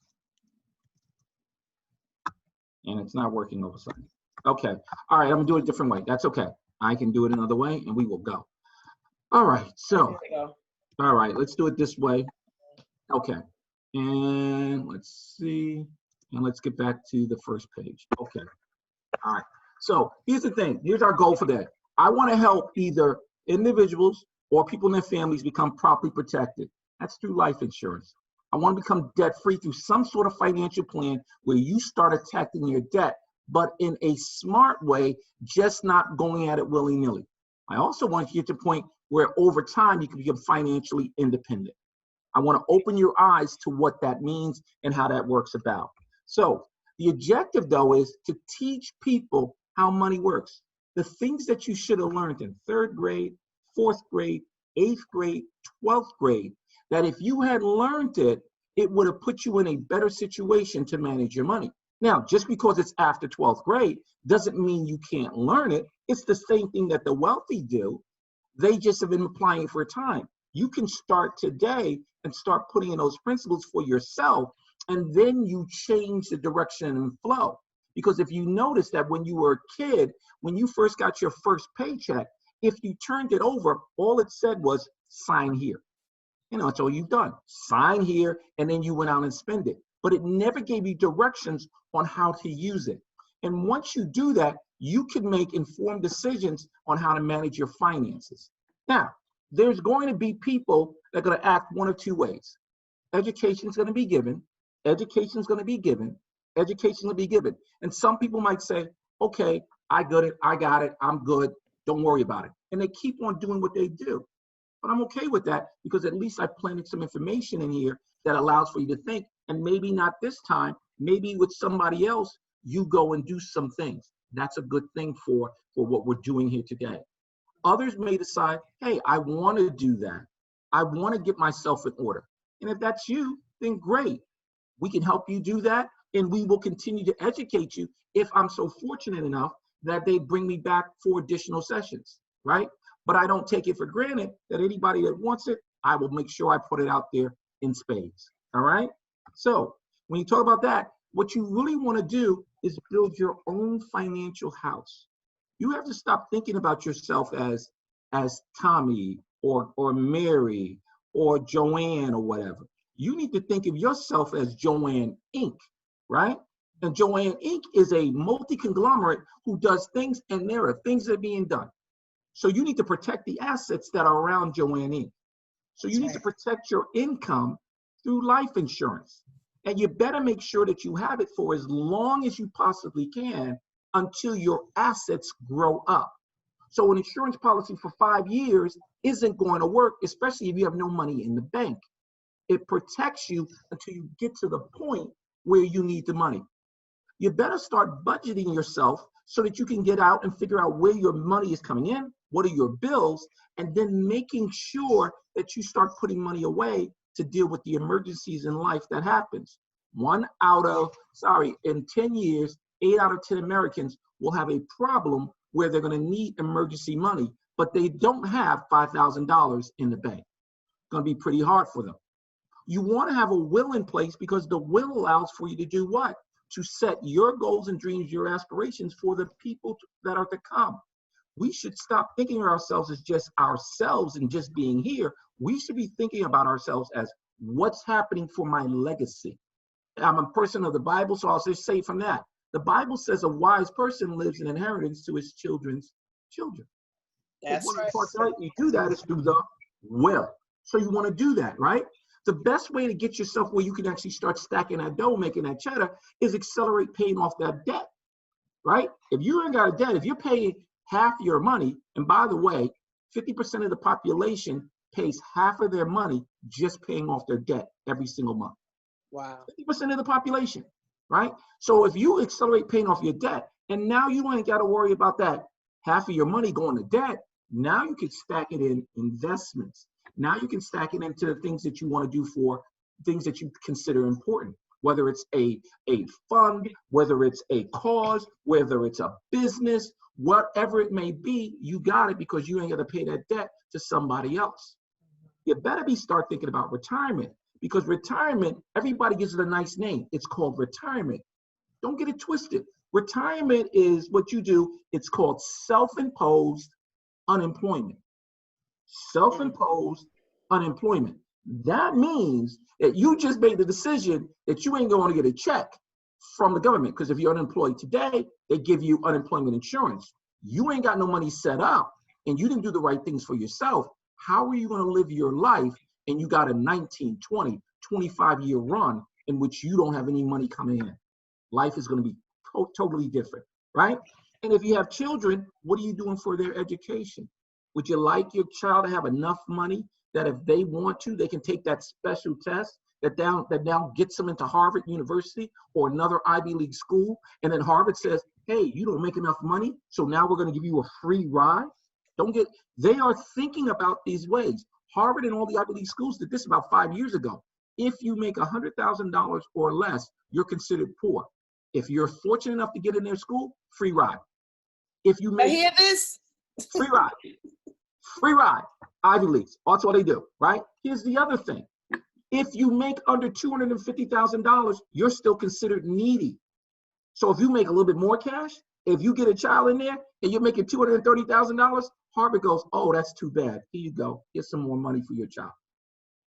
Speaker 4: And it's not working all of a sudden. Okay. All right. I'm going to do it a different way. That's okay. I can do it another way, and we will go. All right. So, all right. Let's do it this way. Okay. And let's see. And let's get back to the first page. Okay. All right. So here's the thing. Here's our goal for that. I want to help either individuals or people in their families become properly protected. That's through life insurance. I want to become debt-free through some sort of financial plan where you start attacking your debt, but in a smart way, just not going at it willy-nilly. I also want you to get to a point where over time you can become financially independent. I want to open your eyes to what that means and how that works about. So the objective, though, is to teach people how money works. The things that you should have learned in 3rd grade, 4th grade, 8th grade, 12th grade, that if you had learned it, it would have put you in a better situation to manage your money. Now, just because it's after 12th grade doesn't mean you can't learn it. It's the same thing that the wealthy do. They just have been applying for a time. You can start today and start putting in those principles for yourself, and then you change the direction and flow. Because if you notice that when you were a kid, when you first got your first paycheck, if you turned it over, all it said was sign here. You know, that's all you've done. Sign here, and then you went out and spend it. But it never gave you directions on how to use it. And once you do that, you can make informed decisions on how to manage your finances. Now, there's going to be people that are going to act one of two ways. Education is going to be given. Education is going to be given. Education will be given. And some people might say, okay, I got it, I'm good, don't worry about it. And they keep on doing what they do. But I'm okay with that because at least I planted some information in here that allows for you to think, and maybe not this time, maybe with somebody else, you go and do some things. That's a good thing for what we're doing here today. Others may decide, hey, I want to do that. I want to get myself in order. And if that's you, then great. We can help you do that, and we will continue to educate you if I'm so fortunate enough that they bring me back for additional sessions, right? But I don't take it for granted that anybody that wants it, I will make sure I put it out there in spades, all right? So when you talk about that, what you really want to do is build your own financial house. You have to stop thinking about yourself as Tommy or Mary or Joanne or whatever. You need to think of yourself as Joanne Inc., right? And Joanne Inc. is a multi-conglomerate who does things, and there are things that are being done. So you need to protect the assets that are around Joanne Inc. So you need to protect your income through life insurance. And you better make sure that you have it for as long as you possibly can until your assets grow up. So an insurance policy for 5 years isn't going to work, especially if you have no money in the bank. It protects you until you get to the point where you need the money. You better start budgeting yourself so that you can get out and figure out where your money is coming in, what are your bills, and then making sure that you start putting money away to deal with the emergencies in life that happens. In 10 years, 8 out of 10 Americans will have a problem where they're going to need emergency money, but they don't have $5,000 in the bank. It's going to be pretty hard for them. You want to have a will in place because the will allows for you to do what? To set your goals and dreams, your aspirations for the people that are to come. We should stop thinking of ourselves as just ourselves and just being here. We should be thinking about ourselves as what's happening for my legacy. I'm a person of the Bible, so I'll just say from that. The Bible says a wise person lives an inheritance to his children's children.
Speaker 3: That's
Speaker 4: one
Speaker 3: right.
Speaker 4: of the parts right, you do that is through the will. So you want to do that, right? The best way to get yourself where you can actually start stacking that dough, making that cheddar, is accelerate paying off that debt, right? If you ain't got a debt, if you're paying half your money, and by the way, 50% of the population pays half of their money just paying off their debt every single month.
Speaker 3: Wow.
Speaker 4: 50% of the population, right? So if you accelerate paying off your debt, and now you ain't got to worry about that half of your money going to debt, now you can stack it in investments. Now you can stack it into the things that you want to do for things that you consider important, whether it's a fund, whether it's a cause, whether it's a business, whatever it may be, you got it because you ain't got to pay that debt to somebody else. You better start thinking about retirement, because retirement, everybody gives it a nice name. It's called retirement. Don't get it twisted. Retirement is what you do. It's called self-imposed unemployment. Self-imposed unemployment. That means that you just made the decision that you ain't going to get a check from the government, because if you're unemployed today, they give you unemployment insurance. You ain't got no money set up and you didn't do the right things for yourself. How are you going to live your life and you got a 19, 20, 25-year run in which you don't have any money coming in? Life is going to be totally different, right? And if you have children, what are you doing for their education? Would you like your child to have enough money that if they want to, they can take that special test that now gets them into Harvard University or another Ivy League school, and then Harvard says, hey, you don't make enough money, so now we're going to give you a free ride? They are thinking about these ways. Harvard and all the Ivy League schools did this about 5 years ago. If you make $100,000 or less, you're considered poor. If you're fortunate enough to get in their school, free ride. If you make
Speaker 3: I hear this?
Speaker 4: free ride, Ivy Leagues, that's what they do, right? Here's the other thing. If you make under $250,000, you're still considered needy. So if you make a little bit more cash, if you get a child in there and you're making $230,000, Harvard goes, oh, that's too bad. Here you go. Get some more money for your child.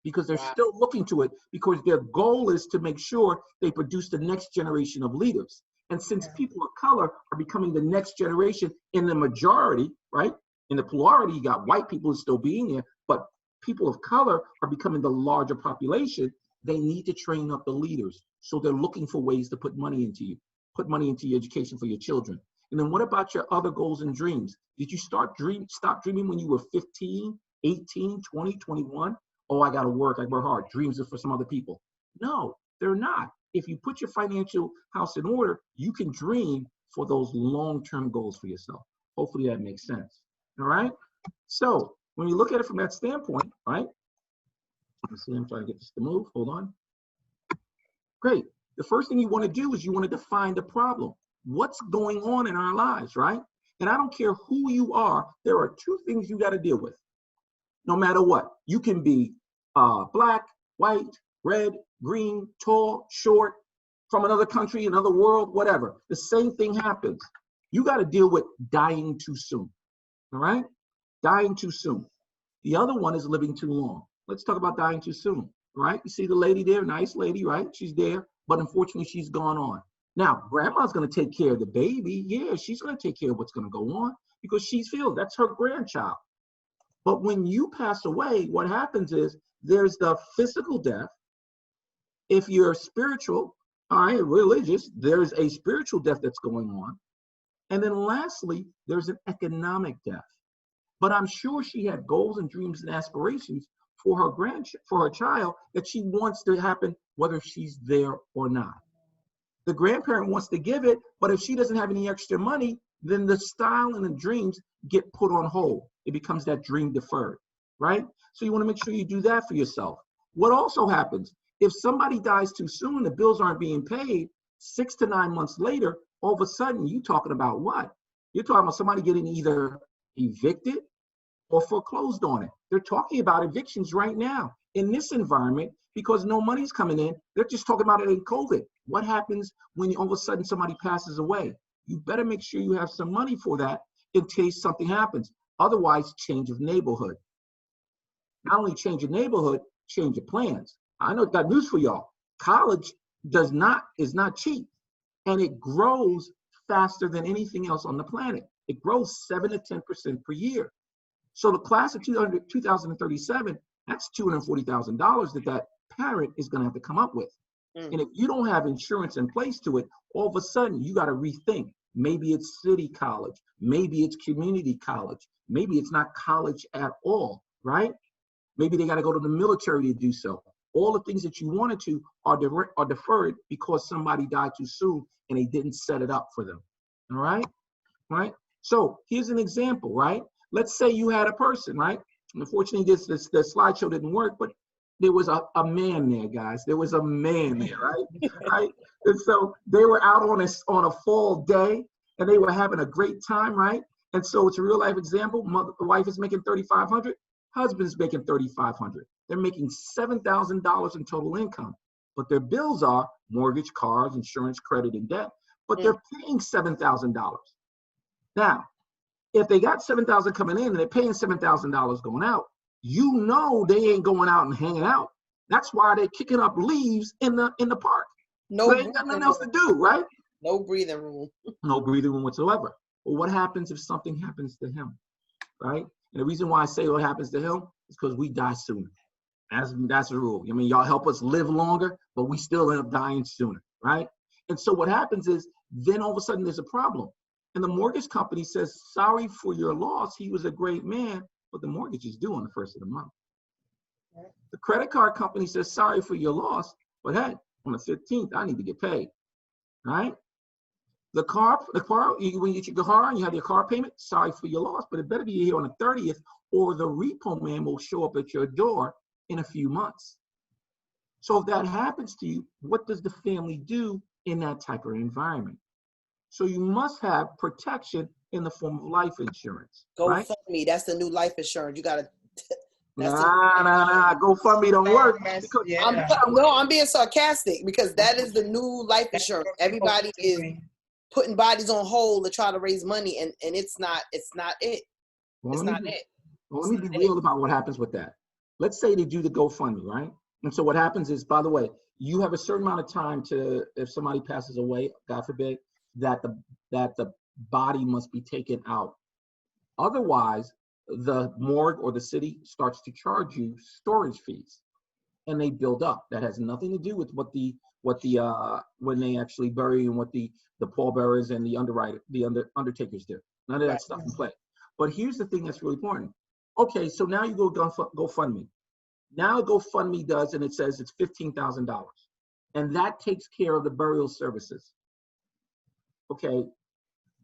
Speaker 4: Because they're still looking to it, because their goal is to make sure they produce the next generation of leaders. And since people of color are becoming the next generation in the majority, right? In the plurality, you got white people still being there, but people of color are becoming the larger population. They need to train up the leaders. So they're looking for ways to put money into you, put money into your education for your children. And then what about your other goals and dreams? Did you stop dreaming when you were 15, 18, 20, 21? Oh, I got to work hard. Dreams are for some other people. No, they're not. If you put your financial house in order, you can dream for those long-term goals for yourself. Hopefully that makes sense. All right. So when you look at it from that standpoint, right? Let's see, I'm trying to get this to move. Hold on. Great. The first thing you want to do is you want to define the problem. What's going on in our lives, right? And I don't care who you are, there are two things you got to deal with. No matter what. You can be black, white, red, green, tall, short, from another country, another world, whatever. The same thing happens. You got to deal with dying too soon. All right? Dying too soon. The other one is living too long. Let's talk about dying too soon. Right? You see the lady there, nice lady, right? She's there, but unfortunately she's gone on. Now, grandma's going to take care of the baby. Yeah, she's going to take care of what's going to go on because she feels that's her grandchild. But when you pass away, what happens is there's the physical death If you're spiritual, all right, religious, there's a spiritual death that's going on. And then lastly, there's an economic death. But I'm sure she had goals and dreams and aspirations for her child that she wants to happen whether she's there or not. The grandparent wants to give it, but if she doesn't have any extra money, then the style and the dreams get put on hold. It becomes that dream deferred, right? So you want to make sure you do that for yourself. What also happens, if somebody dies too soon, the bills aren't being paid, 6 to 9 months later, all of a sudden you talking about what? You're talking about somebody getting either evicted or foreclosed on it. They're talking about evictions right now in this environment because no money's coming in. They're just talking about it in COVID. What happens when all of a sudden somebody passes away? You better make sure you have some money for that in case something happens. Otherwise, change of neighborhood. Not only change your neighborhood, change your plans. I know I've got news for y'all. College is not cheap, and it grows faster than anything else on the planet. It grows 7 to 10% per year. So the class of 2037, that's $240,000 that parent is going to have to come up with. And if you don't have insurance in place to it, all of a sudden you got to rethink. Maybe it's city college, maybe it's community college, maybe it's not college at all, right? Maybe they got to go to the military to do so. All the things that you wanted to are deferred because somebody died too soon and they didn't set it up for them. All right? Right? So here's an example, right? Let's say you had a person, right? Unfortunately, the slideshow didn't work, but there was a man there, guys. There was a man there, right? Right? And so they were out on a fall day and they were having a great time, right? And so it's a real life example. The wife is making $3,500, husband's making $3,500. They're making $7,000 in total income, but their bills are mortgage, cars, insurance, credit, and debt. But they're paying $7,000. Now, if they got $7,000 coming in and they're paying $7,000 going out, you know they ain't going out and hanging out. That's why they're kicking up leaves in the park.
Speaker 3: No,
Speaker 4: they ain't got nothing else to do, right?
Speaker 3: No breathing room.
Speaker 4: No breathing room whatsoever. Well, what happens if something happens to him, right? And the reason why I say what happens to him is because we die sooner. That's the rule. I mean, y'all help us live longer, but we still end up dying sooner, right? And so what happens is then all of a sudden there's a problem. And the mortgage company says, sorry for your loss. He was a great man, but the mortgage is due on the first of the month. The credit card company says, sorry for your loss, but hey, on the 15th, I need to get paid, right? The car, when you get your car and you have your car payment, sorry for your loss, but it better be here on the 30th or the repo man will show up at your door in a few months. So if that happens to you, what does the family do in that type of environment? So you must have protection in the form of life insurance. Right?
Speaker 3: GoFundMe, that's the new life insurance. You gotta.
Speaker 4: Nah. GoFundMe don't work.
Speaker 3: I'm being sarcastic because that is the new life insurance. Everybody is putting bodies on hold to try to raise money, and it's not it.
Speaker 4: Well, let me be real about what happens with that. Let's say they do the GoFundMe, right? And so what happens is, by the way, you have a certain amount of time to, if somebody passes away, God forbid, that the body must be taken out. Otherwise, the morgue or the city starts to charge you storage fees, and they build up. That has nothing to do with when they actually bury and what the pallbearers and the undertakers do. None of that stuff in play. But here's the thing that's really important. Okay, so now you go GoFundMe. Now GoFundMe does, and it says it's $15,000, and that takes care of the burial services. Okay,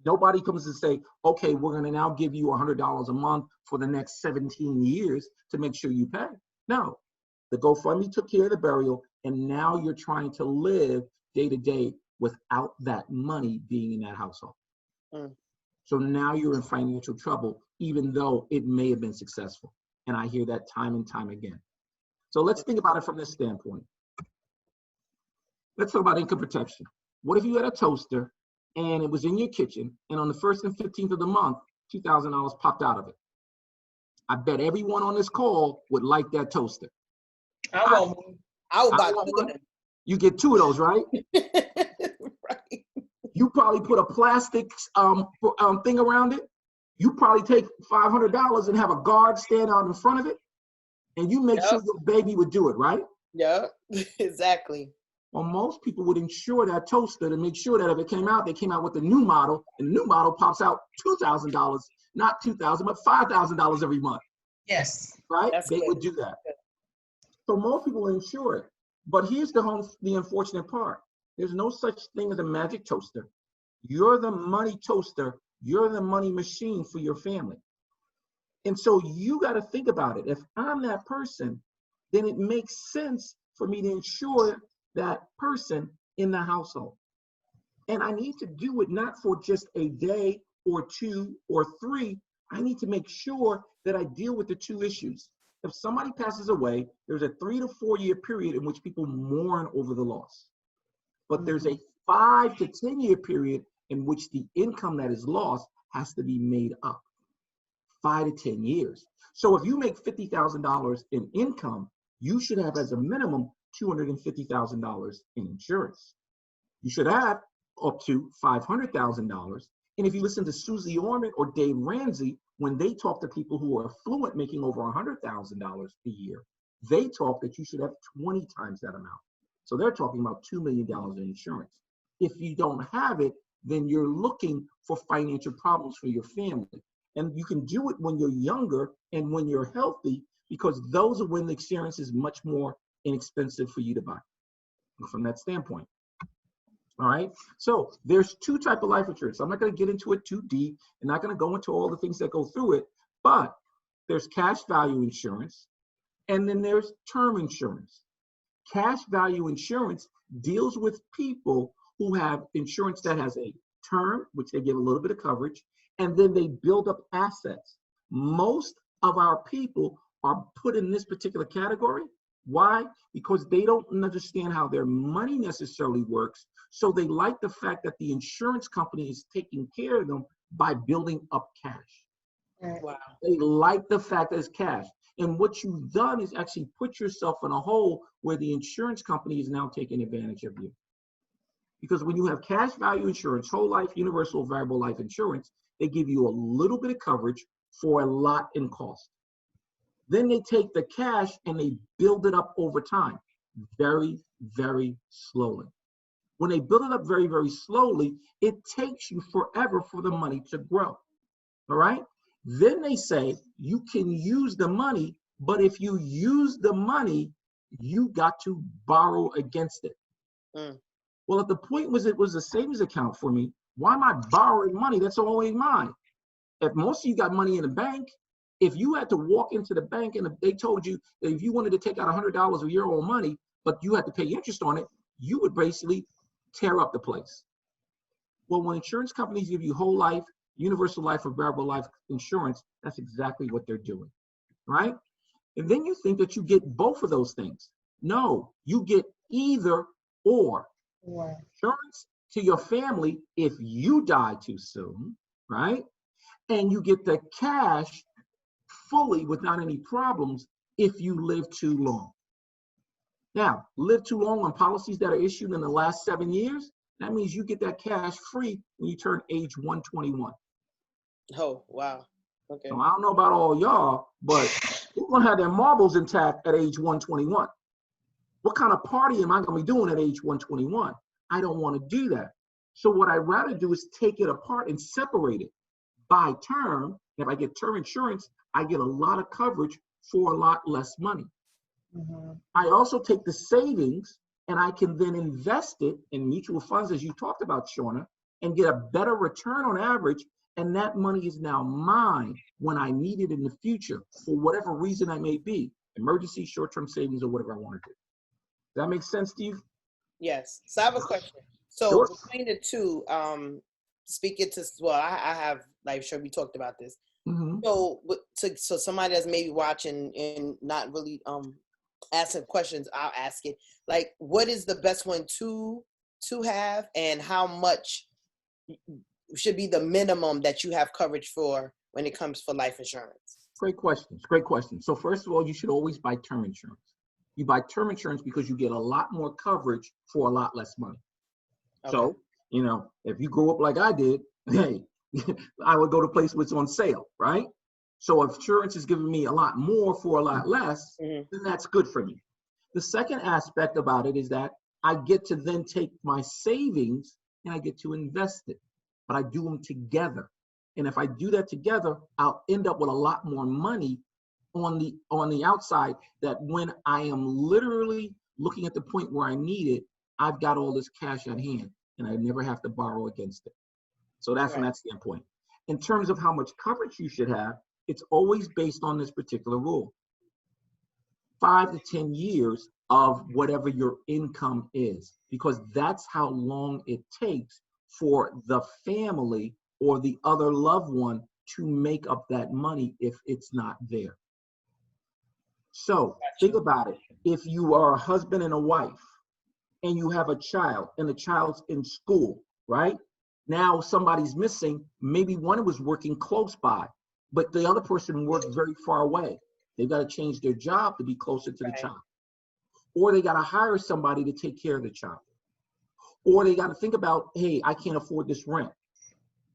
Speaker 4: nobody comes and say, okay, we're going to now give you $100 a month for the next 17 years to make sure you pay. No, the GoFundMe took care of the burial, and now you're trying to live day to day without that money being in that household. So now you're in financial trouble, even though it may have been successful. And I hear that time and time again. So let's think about it from this standpoint. Let's talk about income protection. What if you had a toaster and it was in your kitchen, and on the 1st and 15th of the month, $2,000 popped out of it? I bet everyone on this call would like that toaster.
Speaker 3: I would buy 2 of them.
Speaker 4: You get 2 of those, right?
Speaker 3: Right.
Speaker 4: You probably put a plastic thing around it. You probably take $500 and have a guard stand out in front of it, and you make sure your baby would do it, right?
Speaker 3: Yeah, exactly.
Speaker 4: Well, most people would insure that toaster to make sure that if it came out, they came out with the new model, and the new model pops out $2,000, not $2,000, but $5,000 every month,
Speaker 2: Yes.
Speaker 4: right?
Speaker 3: That's
Speaker 4: They
Speaker 3: good.
Speaker 4: would do that. So most people insure it. But here's the unfortunate part. There's no such thing as a magic toaster. You're the money toaster. You're the money machine for your family. And so you got to think about it. If I'm that person, then it makes sense for me to insure that person in the household. And I need to do it not for just a day or 2 or 3. I need to make sure that I deal with the 2 issues. If somebody passes away, there's a 3 to 4 year period in which people mourn over the loss. But there's a 5 to 10 year period in which the income that is lost has to be made up. 5 to 10 years. So if you make $50,000 in income, you should have as a minimum $250,000 in insurance. You should have up to $500,000. And if you listen to Susie Orman or Dave Ramsey, when they talk to people who are affluent making over $100,000 a year, they talk that you should have 20 times that amount. So they're talking about $2 million in insurance. If you don't have it, then you're looking for financial problems for your family. And you can do it when you're younger and when you're healthy, because those are when the insurance is much more inexpensive for you to buy from that standpoint. All right. So there's 2 types of life insurance. I'm not going to get into it too deep and not going to go into all the things that go through it, but there's cash value insurance and then there's term insurance. Cash value insurance deals with people who have insurance that has a term, which they give a little bit of coverage, and then they build up assets. Most of our people are put in this particular category. Why? Because they don't understand how their money necessarily works. So they like the fact that the insurance company is taking care of them by building up cash.
Speaker 3: Wow.
Speaker 4: They like the fact that it's cash. And what you've done is actually put yourself in a hole where the insurance company is now taking advantage of you. Because when you have cash value insurance, whole life, universal variable life insurance, they give you a little bit of coverage for a lot in cost. Then they take the cash and they build it up over time, very, very slowly. When they build it up very, very slowly, it takes you forever for the money to grow. All right? Then they say you can use the money, but if you use the money, you got to borrow against it. Well, at the point was it was a savings account for me, why am I borrowing money that's always mine? If most of you got money in the bank, if you had to walk into the bank and they told you that if you wanted to take out $100 of your own money, but you had to pay interest on it, you would basically tear up the place. Well, when insurance companies give you whole life, universal life, or variable life insurance, that's exactly what they're doing, right? And then you think that you get both of those things. No, you get either or.
Speaker 2: Wow.
Speaker 4: Insurance to your family if you die too soon, right? And you get the cash fully without any problems if you live too long. Now, live too long on policies that are issued in the last 7 years, that means you get that cash free when you turn age 121.
Speaker 3: Oh, wow. Okay.
Speaker 4: So I don't know about all y'all, but we're gonna have their marbles intact at age 121. What kind of party am I gonna be doing at age 121? I don't wanna do that. So what I'd rather do is take it apart and separate it by term. If I get term insurance, I get a lot of coverage for a lot less money. I also take the savings and I can then invest it in mutual funds, as you talked about, Shauna, and get a better return on average. And that money is now mine when I need it in the future for whatever reason I may be, emergency, short-term savings, or whatever I want to do. Does that make sense, Steve?
Speaker 3: Yes. So I have a question. So
Speaker 4: Sure.
Speaker 3: between the two, speaking to, well, I have, like, sure, we talked about this.
Speaker 4: Mm-hmm.
Speaker 3: So somebody that's maybe watching and not really asking questions, I'll ask it. Like, what is the best one to have, and how much should be the minimum that you have coverage for when it comes for life insurance?
Speaker 4: Great questions. Great question. So first of all, you should always buy term insurance. You buy term insurance because you get a lot more coverage for a lot less money.
Speaker 3: Okay.
Speaker 4: So, you know, if you grew up like I did, hey, I would go to a place where it's on sale, right? So if insurance is giving me a lot more for a lot less, then that's good for me. The second aspect about it is that I get to then take my savings and I get to invest it, but I do them together. And if I do that together, I'll end up with a lot more money on the outside, that when I am literally looking at the point where I need it, I've got all this cash at hand and I never have to borrow against it. So that's from that standpoint. In terms of how much coverage you should have, it's always based on this particular rule. 5 to 10 years of whatever your income is, because that's how long it takes for the family or the other loved one to make up that money if it's not there. So think about it. If you are a husband and a wife and you have a child and the child's in school, right? Now somebody's missing. Maybe one was working close by, but the other person worked very far away. They've got to change their job to be closer to the child. Or they got to hire somebody to take care of the child. Or they got to think about, hey, I can't afford this rent.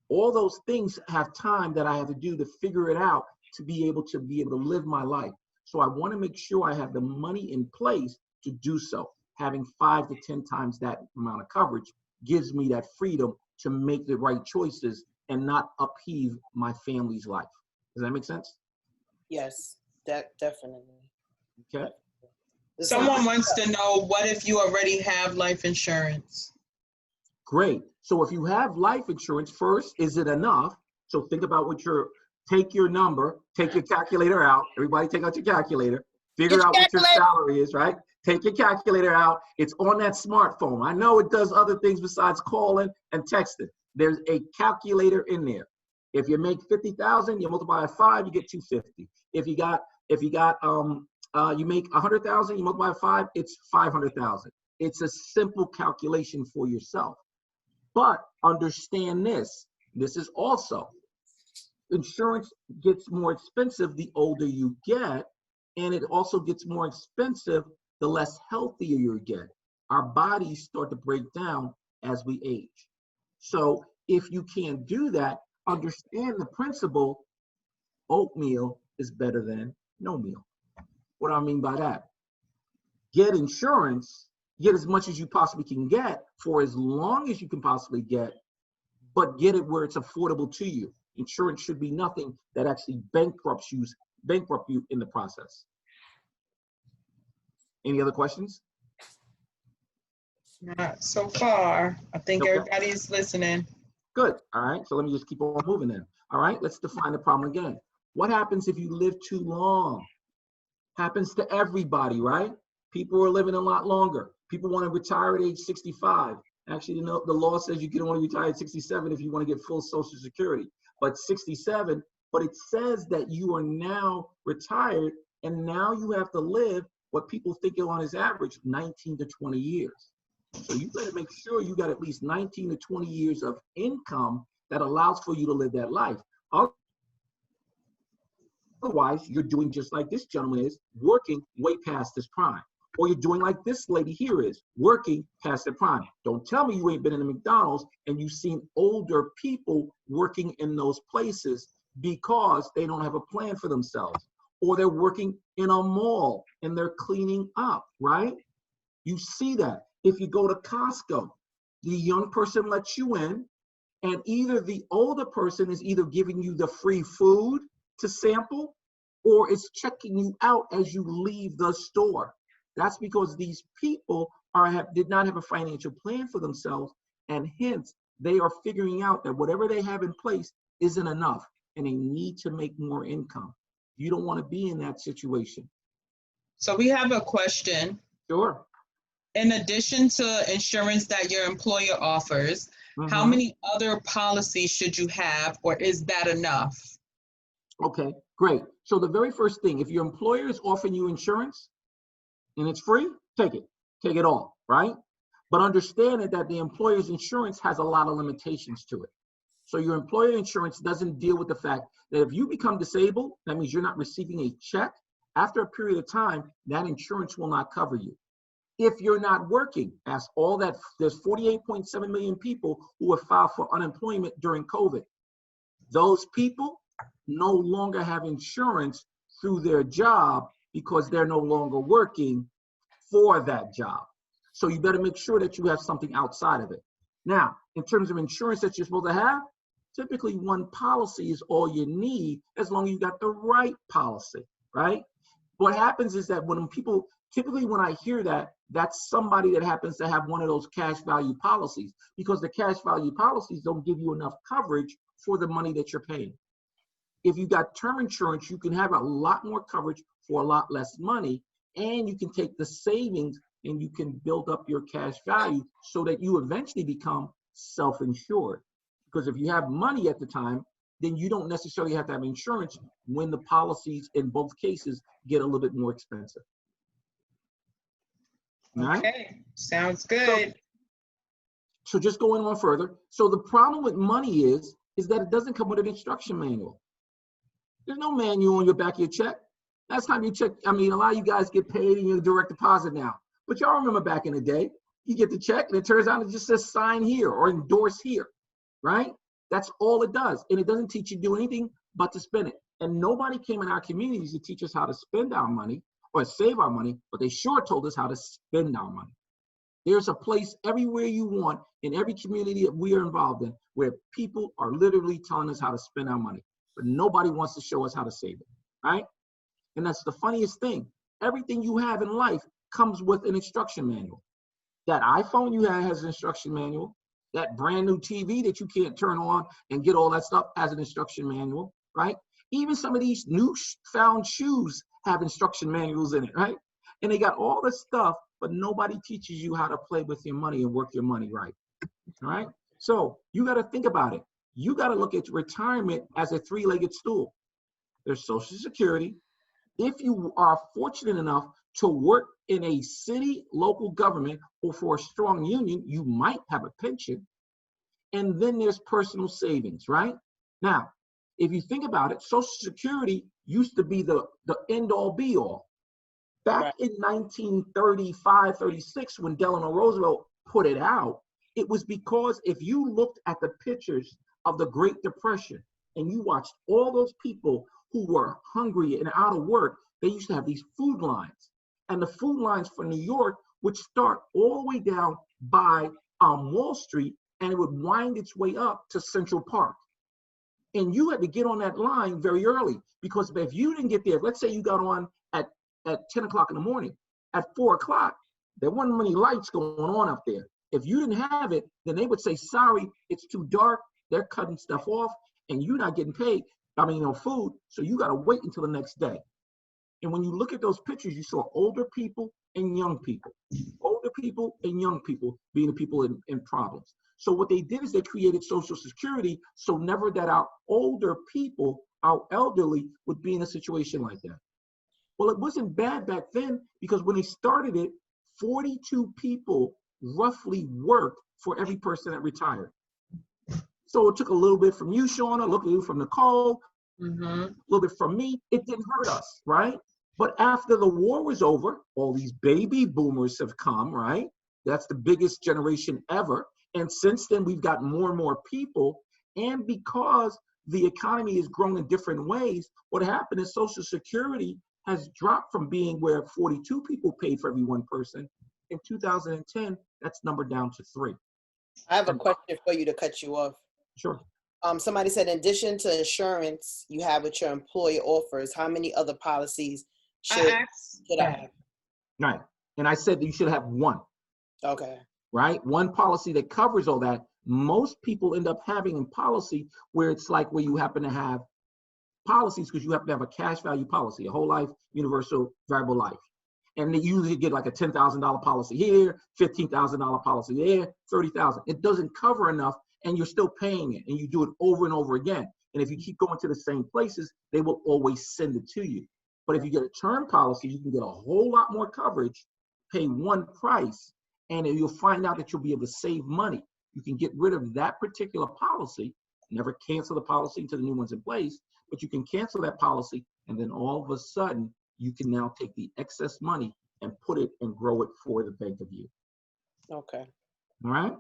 Speaker 4: All those things have time that I have to do to figure it out to be able to live my life. So I want to make sure I have the money in place to do so. Having 5 to 10 times that amount of coverage gives me that freedom to make the right choices and not upheave my family's life. Does that make sense?
Speaker 3: Yes, that definitely.
Speaker 4: Okay.
Speaker 2: Someone wants to know, what if you already have life insurance?
Speaker 4: Great. So if you have life insurance, first, is it enough? So think about take your number, take your calculator out. Everybody take out your calculator. Figure out what your salary is, right? Take your calculator out. It's on that smartphone. I know it does other things besides calling and texting. There's a calculator in there. If you make 50,000, you multiply by 5, you get 250. If you make 100,000, you multiply by 5, it's 500,000. It's a simple calculation for yourself. But understand this. This is also, insurance gets more expensive the older you get, and it also gets more expensive the less healthier you get. Our bodies start to break down as we age. So if you can't do that, understand the principle, oatmeal is better than no meal. What do I mean by that? Get insurance, get as much as you possibly can get for as long as you can possibly get, but get it where it's affordable to you. Insurance should be nothing that actually bankrupt you in the process. Any other questions?
Speaker 2: Not so far. I think
Speaker 4: Okay.
Speaker 2: everybody's listening.
Speaker 4: Good. All right. So let me just keep on moving then. All right. Let's define the problem again. What happens if you live too long? Happens to everybody, right? People are living a lot longer. People want to retire at age 65. Actually, the law says you can only retire at 67 if you want to get full Social Security. But 67, but it says that you are now retired and now you have to live what people think on as average 19 to 20 years. So you better make sure you got at least 19 to 20 years of income that allows for you to live that life. Otherwise, you're doing just like this gentleman is, working way past his prime. Or you're doing like this lady here is, working past their prime. Don't tell me you ain't been in a McDonald's and you've seen older people working in those places because they don't have a plan for themselves. Or they're working in a mall and they're cleaning up, right? You see that. If you go to Costco, the young person lets you in, and either the older person is either giving you the free food to sample, or it's checking you out as you leave the store. That's because these people did not have a financial plan for themselves, and hence they are figuring out that whatever they have in place isn't enough, and they need to make more income. You don't want to be in that situation.
Speaker 2: So we have a question.
Speaker 4: Sure.
Speaker 2: In addition to insurance that your employer offers, how many other policies should you have, or is that enough?
Speaker 4: Okay, great. So the very first thing, if your employer is offering you insurance and it's free, take it all, right? But understand that the employer's insurance has a lot of limitations to it. So your employer insurance doesn't deal with the fact that if you become disabled, that means you're not receiving a check. After a period of time, that insurance will not cover you. If you're not working, there's 48.7 million people who have filed for unemployment during COVID. Those people no longer have insurance through their job because they're no longer working for that job. So you better make sure that you have something outside of it. Now, in terms of insurance that you're supposed to have, typically one policy is all you need as long as you got the right policy, right? What happens is that when people, typically when I hear that, that's somebody that happens to have one of those cash value policies, because the cash value policies don't give you enough coverage for the money that you're paying. If you got term insurance, you can have a lot more coverage for a lot less money, and you can take the savings and you can build up your cash value so that you eventually become self-insured. Because if you have money at the time, then you don't necessarily have to have insurance when the policies in both cases get a little bit more expensive. All right?
Speaker 2: Okay, sounds good.
Speaker 4: So just going on further. So the problem with money is that it doesn't come with an instruction manual. There's no manual on your back of your check. Last time you check, I mean, a lot of you guys get paid in your direct deposit now. But y'all remember back in the day, you get the check and it turns out it just says sign here or endorse here, right? That's all it does. And it doesn't teach you to do anything but to spend it. And nobody came in our communities to teach us how to spend our money or save our money, but they sure told us how to spend our money. There's a place everywhere you want in every community that we are involved in where people are literally telling us how to spend our money, but nobody wants to show us how to save it, right? And that's the funniest thing. Everything you have in life comes with an instruction manual. That iPhone you have has an instruction manual. That brand new TV that you can't turn on and get all that stuff has an instruction manual, right? Even some of these new found shoes have instruction manuals in it, right? And they got all this stuff, but nobody teaches you how to play with your money and work your money right, all right? So you got to think about it. You got to look at retirement as a three-legged stool. There's Social Security. If you are fortunate enough to work in a city, local government, or for a strong union, you might have a pension. And then there's personal savings, right? Now, if you think about it, Social Security used to be the end-all be-all. Back in 1935, 36, when Delano Roosevelt put it out, it was because if you looked at the pictures of the Great Depression and you watched all those people who were hungry and out of work, they used to have these food lines. And the food lines for New York would start all the way down by Wall Street, and it would wind its way up to Central Park. And you had to get on that line very early, because if you didn't get there, let's say you got on at 10 o'clock in the morning, at 4 o'clock, there weren't many lights going on up there. If you didn't have it, then they would say, sorry, it's too dark, they're cutting stuff off, and you're not getting paid, food, so you got to wait until the next day. And when you look at those pictures, you saw older people and young people. Older people and young people being the people in problems. So what they did is they created Social Security so never that our older people, our elderly, would be in a situation like that. Well, it wasn't bad back then, because when they started it, 42 people roughly worked for every person that retired. So it took a little bit from you, Shauna, a little bit from Nicole, a little bit from me. It didn't hurt us, right? But after the war was over, all these baby boomers have come, right? That's the biggest generation ever. And since then, we've got more and more people. And because the economy has grown in different ways, what happened is Social Security has dropped from being where 42 people paid for every one person. In 2010, that's numbered down to 3.
Speaker 3: I have a question for you to cut you off.
Speaker 4: Sure.
Speaker 3: Somebody said, in addition to insurance you have what your employer offers, how many other policies should I have?
Speaker 4: Right. And I said that you should have one.
Speaker 3: Okay.
Speaker 4: Right? One policy that covers all that. Most people end up having a policy where it's like where you happen to have policies because you happen to have a cash value policy, a whole life, universal variable life. And they usually get like a $10,000 policy here, $15,000 policy there, $30,000. It doesn't cover enough, and you're still paying it, and you do it over and over again. And if you keep going to the same places, they will always send it to you. But if you get a term policy, you can get a whole lot more coverage, pay one price, and you'll find out that you'll be able to save money. You can get rid of that particular policy, never cancel the policy until the new one's in place, but you can cancel that policy, and then all of a sudden, you can now take the excess money and put it and grow it for the bank of you.
Speaker 3: Okay.
Speaker 4: All right?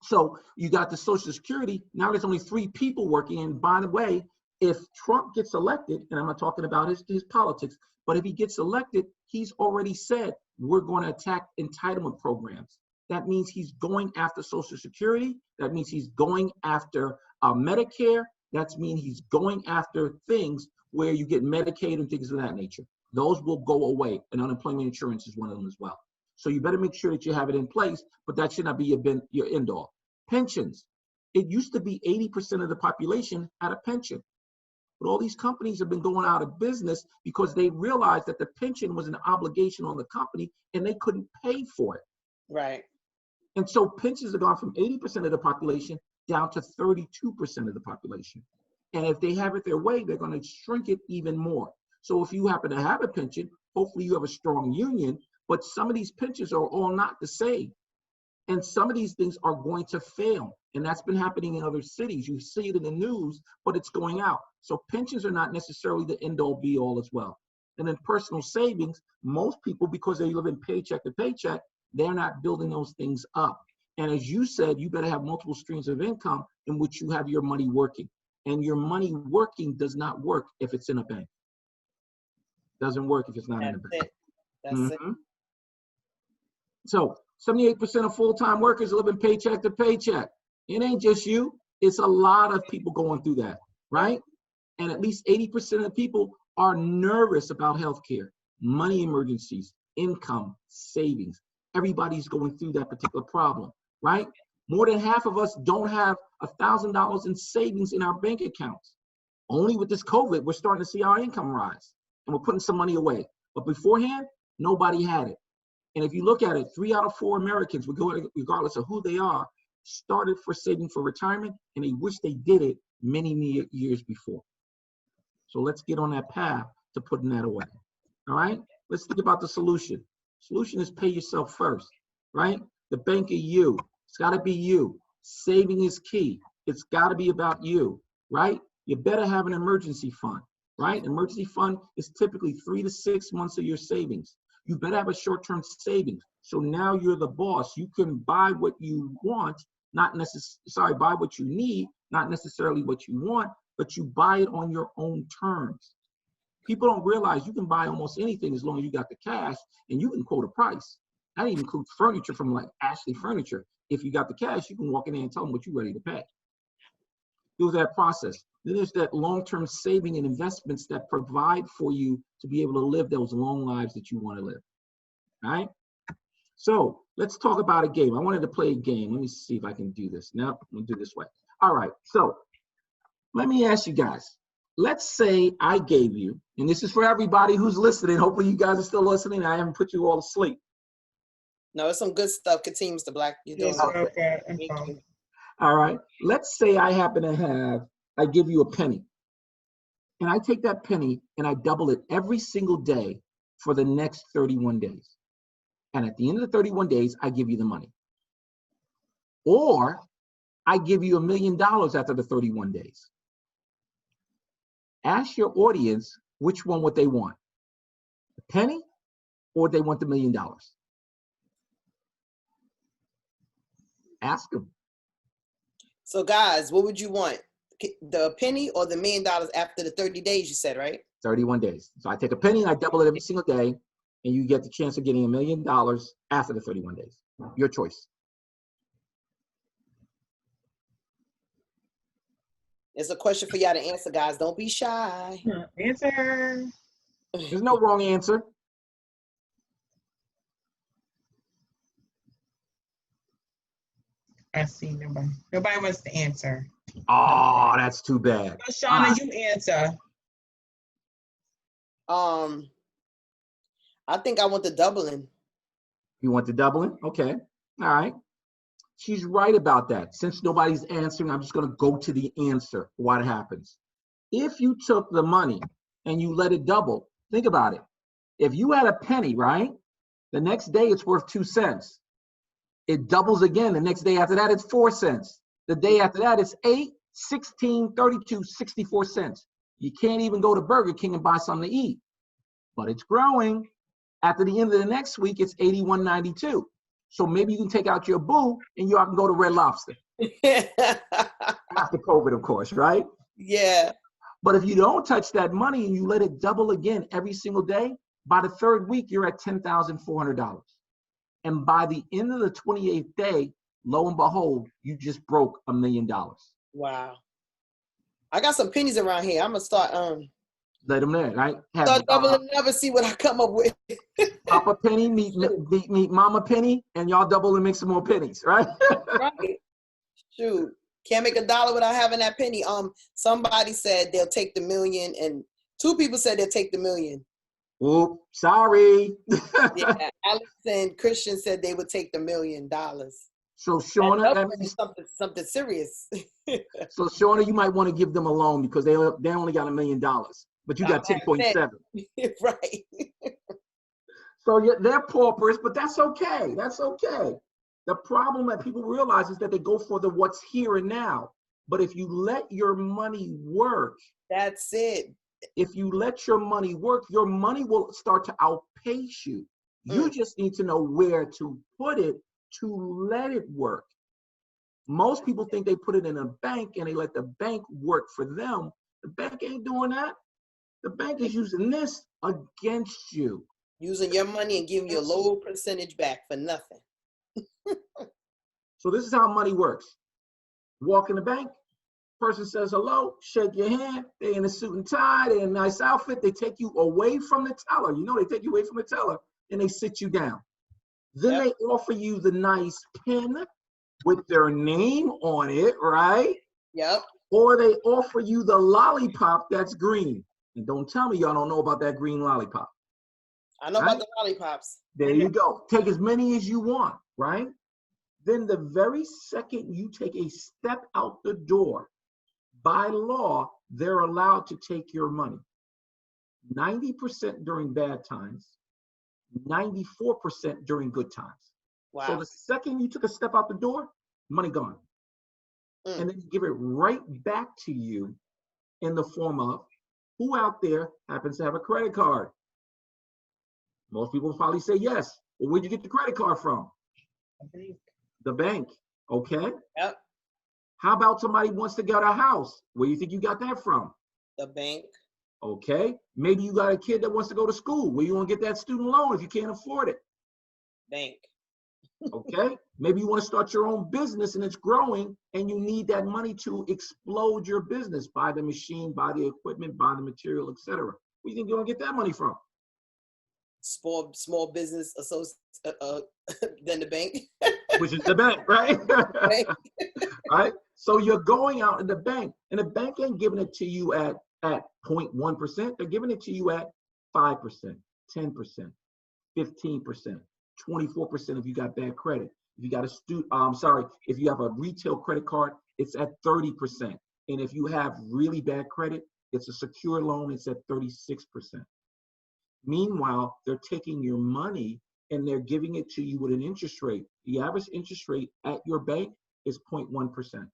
Speaker 4: So you got the Social Security. Now there's only 3 people working. And by the way, if Trump gets elected, and I'm not talking about his politics, but if he gets elected, he's already said we're going to attack entitlement programs. That means he's going after Social Security. That means he's going after Medicare. That means he's going after things where you get Medicaid and things of that nature. Those will go away, and unemployment insurance is one of them as well. So you better make sure that you have it in place, but that should not be your end all. Pensions. It used to be 80% of the population had a pension. But all these companies have been going out of business because they realized that the pension was an obligation on the company and they couldn't pay for it.
Speaker 3: Right.
Speaker 4: And so pensions have gone from 80% of the population down to 32% of the population. And if they have it their way, they're going to shrink it even more. So if you happen to have a pension, hopefully you have a strong union, but some of these pensions are all not the same. And some of these things are going to fail. And that's been happening in other cities. You see it in the news, but it's going out. So pensions are not necessarily the end all be all as well. And then personal savings, most people, because they live in paycheck to paycheck, they're not building those things up. And as you said, you better have multiple streams of income in which you have your money working. And your money working does not work if it's in a bank. Doesn't work if it's not in a bank.
Speaker 3: That's it.
Speaker 4: So 78% of full-time workers live in paycheck to paycheck. It ain't just you. It's a lot of people going through that, right? And at least 80% of people are nervous about healthcare, money emergencies, income, savings. Everybody's going through that particular problem, right? More than half of us don't have $1,000 in savings in our bank accounts. Only with this COVID, we're starting to see our income rise and we're putting some money away. But beforehand, nobody had it. And if you look at it, 3 out of 4 Americans, regardless of who they are, started for saving for retirement, and they wish they did it many years before. So let's get on that path to putting that away. All right? Let's think about the solution. Solution is pay yourself first, right? The bank of you. It's got to be you. Saving is key. It's got to be about you, right? You better have an emergency fund, right? Emergency fund is typically 3 to 6 months of your savings. You better have a short-term savings. So now you're the boss. You can buy what you want, buy what you need, not necessarily what you want, but you buy it on your own terms. People don't realize you can buy almost anything as long as you got the cash and you can quote a price. That even includes furniture from like Ashley Furniture. If you got the cash, you can walk in there and tell them what you're ready to pay. Do that process. Then there's that long-term saving and investments that provide for you to be able to live those long lives that you want to live. All right? So let's talk about a game. I wanted to play a game. Let me see if I can do this. No, I'm going to do this way. All right. So let me ask you guys. Let's say I gave you, and this is for everybody who's listening. Hopefully you guys are still listening. I haven't put you all to sleep.
Speaker 3: No, it's some good stuff. Continue, Mr. Black. You're doing
Speaker 2: Okay.
Speaker 3: Thank you.
Speaker 4: All right. Let's say I give you a penny. And I take that penny and I double it every single day for the next 31 days. And at the end of the 31 days, I give you the money. Or I give you $1 million after the 31 days. Ask your audience which one would they want, the penny or they want the $1 million. Ask them.
Speaker 3: So guys, what would you want? The penny or the $1 million after the 30 days you said, right?
Speaker 4: 31 days. So I take a penny and I double it every single day, and you get the chance of getting $1 million after the 31 days. Your choice.
Speaker 3: It's a question for y'all to answer, guys. Don't be shy.
Speaker 2: Answer.
Speaker 4: There's no wrong answer.
Speaker 2: I see nobody. Nobody wants to answer.
Speaker 4: Oh, that's too bad.
Speaker 2: So, Shauna, you answer.
Speaker 3: I think I want the doubling.
Speaker 4: You want the doubling? Okay. All right. She's right about that. Since nobody's answering, I'm just going to go to the answer. What happens? If you took the money and you let it double, think about it. If you had a penny, right? The next day it's worth 2 cents. It doubles again. The next day after that, it's 4 cents. The day after that, it's 8, 16, 32, 64 cents. You can't even go to Burger King and buy something to eat, but it's growing. After the end of the next week, it's 81.92. So maybe you can take out your boo and y'all can go to Red Lobster. After COVID, of course, right?
Speaker 3: Yeah.
Speaker 4: But if you don't touch that money and you let it double again every single day, by the third week, you're at $10,400. And by the end of the 28th day, lo and behold, you just broke $1 million.
Speaker 3: Wow. I got some pennies around here. I'm gonna start
Speaker 4: Let them there, right? Have
Speaker 3: start doubling up and see what I come up with.
Speaker 4: Papa Penny meet Mama Penny, and y'all double and make some more pennies, right?
Speaker 3: Right. Shoot. Can't make $1 without having that penny. Somebody said they'll take the million, and 2 people said they'll take the million.
Speaker 4: Oop, sorry.
Speaker 3: Yeah, Alex and Christian said they would take the $1 million.
Speaker 4: So Shauna, that
Speaker 3: That's
Speaker 4: means,
Speaker 3: something serious.
Speaker 4: so Shauna, you might want to give them a loan because they only got $1 million, but you got 10.7.
Speaker 3: Right.
Speaker 4: So they're paupers, but that's okay. That's okay. The problem that people realize is that they go for the what's here and now. But if you let your money work,
Speaker 3: That's it.
Speaker 4: if you let your money work, your money will start to outpace you. You just need to know where to put it to let it work. Most people think they put it in a bank and they let the bank work for them. The bank ain't doing that. The bank is using this against you.
Speaker 3: Using your money and giving you a low percentage back for nothing.
Speaker 4: So this is how money works. Walk in the bank, person says hello, shake your hand, they're in a suit and tie, they're in a nice outfit, they take you away from the teller. You know they take you away from the teller and they sit you down. Then they offer you the nice pen with their name on it, right?
Speaker 3: Yep.
Speaker 4: Or they offer you the lollipop that's green. And don't tell me y'all don't know about that green lollipop.
Speaker 3: I know about the lollipops.
Speaker 4: There you go. Take as many as you want, right? Then the very second you take a step out the door, by law, they're allowed to take your money. 90% during bad times, 94% during good times.
Speaker 3: Wow.
Speaker 4: So the second you took a step out the door, money gone. And then you give it right back to you in the form of who out there happens to have a credit card? Most people will probably say yes. Well, where'd you get the credit card from? The bank. Okay.
Speaker 3: Yep.
Speaker 4: How about somebody wants to get a house? Where do you think you got that from?
Speaker 3: The bank.
Speaker 4: Okay. Maybe you got a kid that wants to go to school. Where you want to get that student loan if you can't afford it?
Speaker 3: Bank.
Speaker 4: Okay. Maybe you want to start your own business and it's growing and you need that money to explode your business. Buy the machine, buy the equipment, buy the material, etc. Where do you think you're going to get that money from?
Speaker 3: Small business associate, then the bank.
Speaker 4: Which is the bank, right? Right? So you're going out in the bank, and the bank ain't giving it to you at 0.1%. They're giving it to you at 5%, 10%, 15%, 24% if you got bad credit. If you got if you have a retail credit card, it's at 30%. And if you have really bad credit, it's a secure loan, it's at 36%. Meanwhile, they're taking your money and they're giving it to you with an interest rate. The average interest rate at your bank is 0.1%.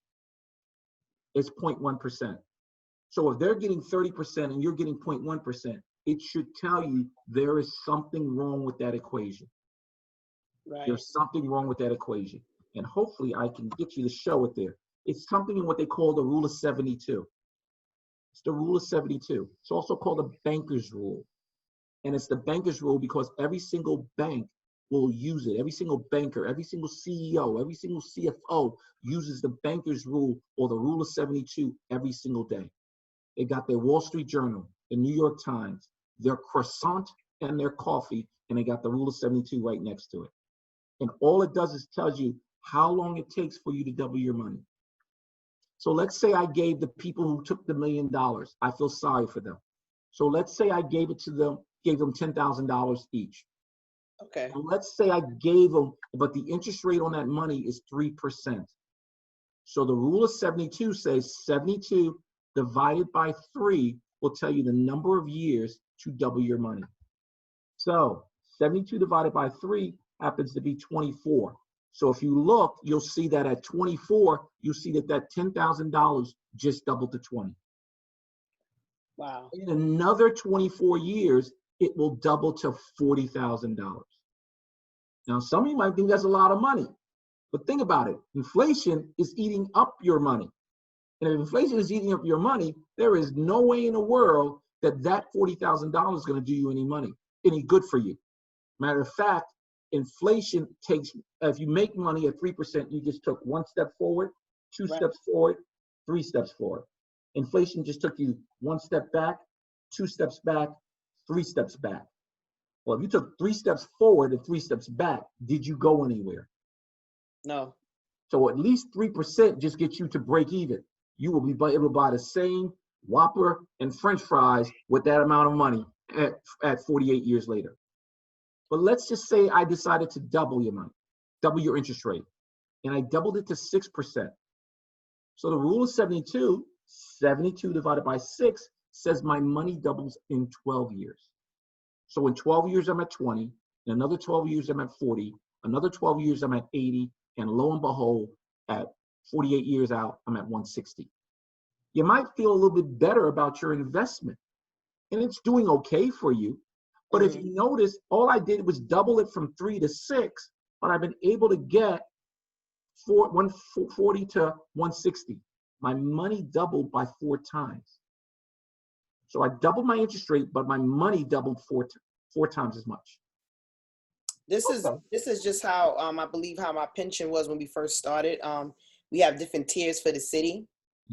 Speaker 4: It's 0.1%. So if they're getting 30% and you're getting 0.1%, it should tell you there is something wrong with that equation.
Speaker 3: Right.
Speaker 4: There's something wrong with that equation. And hopefully I can get you to show it there. It's something in what they call the rule of 72. It's the rule of 72. It's also called the banker's rule. And it's the banker's rule because every single bank will use it. Every single banker, every single CEO, every single CFO uses the banker's rule or the rule of 72 every single day. They got their Wall Street Journal, the New York Times, their croissant and their coffee, and they got the rule of 72 right next to it. And all it does is tells you how long it takes for you to double your money. So let's say I gave the people who took the $1 million, I feel sorry for them. So let's say I gave them $10,000 each.
Speaker 3: Okay.
Speaker 4: And let's say I gave them, but the interest rate on that money is 3%. So the rule of 72 says 72 divided by 3 will tell you the number of years to double your money. So 72 divided by 3 happens to be 24. So if you look, you'll see that at 24, you'll see that $10,000 just doubled to 20.
Speaker 3: Wow.
Speaker 4: In another 24 years, it will double to $40,000. Now, some of you might think that's a lot of money, but think about it. Inflation is eating up your money. And if inflation is eating up your money, there is no way in the world that that $40,000 is going to do you any good for you. Matter of fact, inflation takes, if you make money at 3%, you just took one step forward, two steps forward, 3 steps forward. Inflation just took you 1 step back, 2 steps back, 3 steps back. Well, if you took 3 steps forward and 3 steps back, did you go anywhere?
Speaker 3: No.
Speaker 4: So at least 3% just gets you to break even. You will be able to buy the same Whopper and French fries with that amount of money at 48 years later. But let's just say I decided to double your money, double your interest rate, and I doubled it to 6%. So the rule of 72, 72 divided by 6 says my money doubles in 12 years. So in 12 years, I'm at 20. In another 12 years, I'm at 40. Another 12 years, I'm at 80. And lo and behold, at 48 years out, I'm at 160. You might feel a little bit better about your investment, and it's doing okay for you. But if you notice, all I did was double it from 3 to 6, but I've been able to get 140 to 160. My money doubled by 4 times. So I doubled my interest rate, but my money doubled four times as much.
Speaker 3: This is just how I believe how my pension was when we first started. We have different tiers for the city.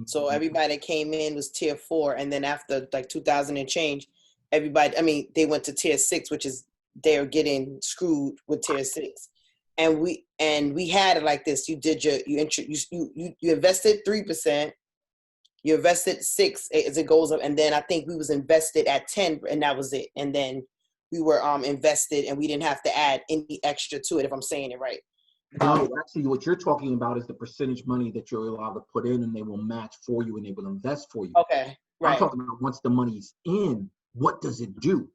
Speaker 3: So everybody that came in was tier 4, and then after like 2000 and change, everybody, I mean, they went to tier 6, which is they're getting screwed with tier 6. And we had it like this. You invested 3%, you invested 6 as it goes up, and then I think we was invested at 10, and that was it. And then we were invested, and we didn't have to add any extra to it, if I'm saying it right.
Speaker 4: No, actually, what you're talking about is the percentage money that you're allowed to put in, and they will match for you, and they will invest for you.
Speaker 3: Okay, right.
Speaker 4: I'm talking about once the money's in, what does it do,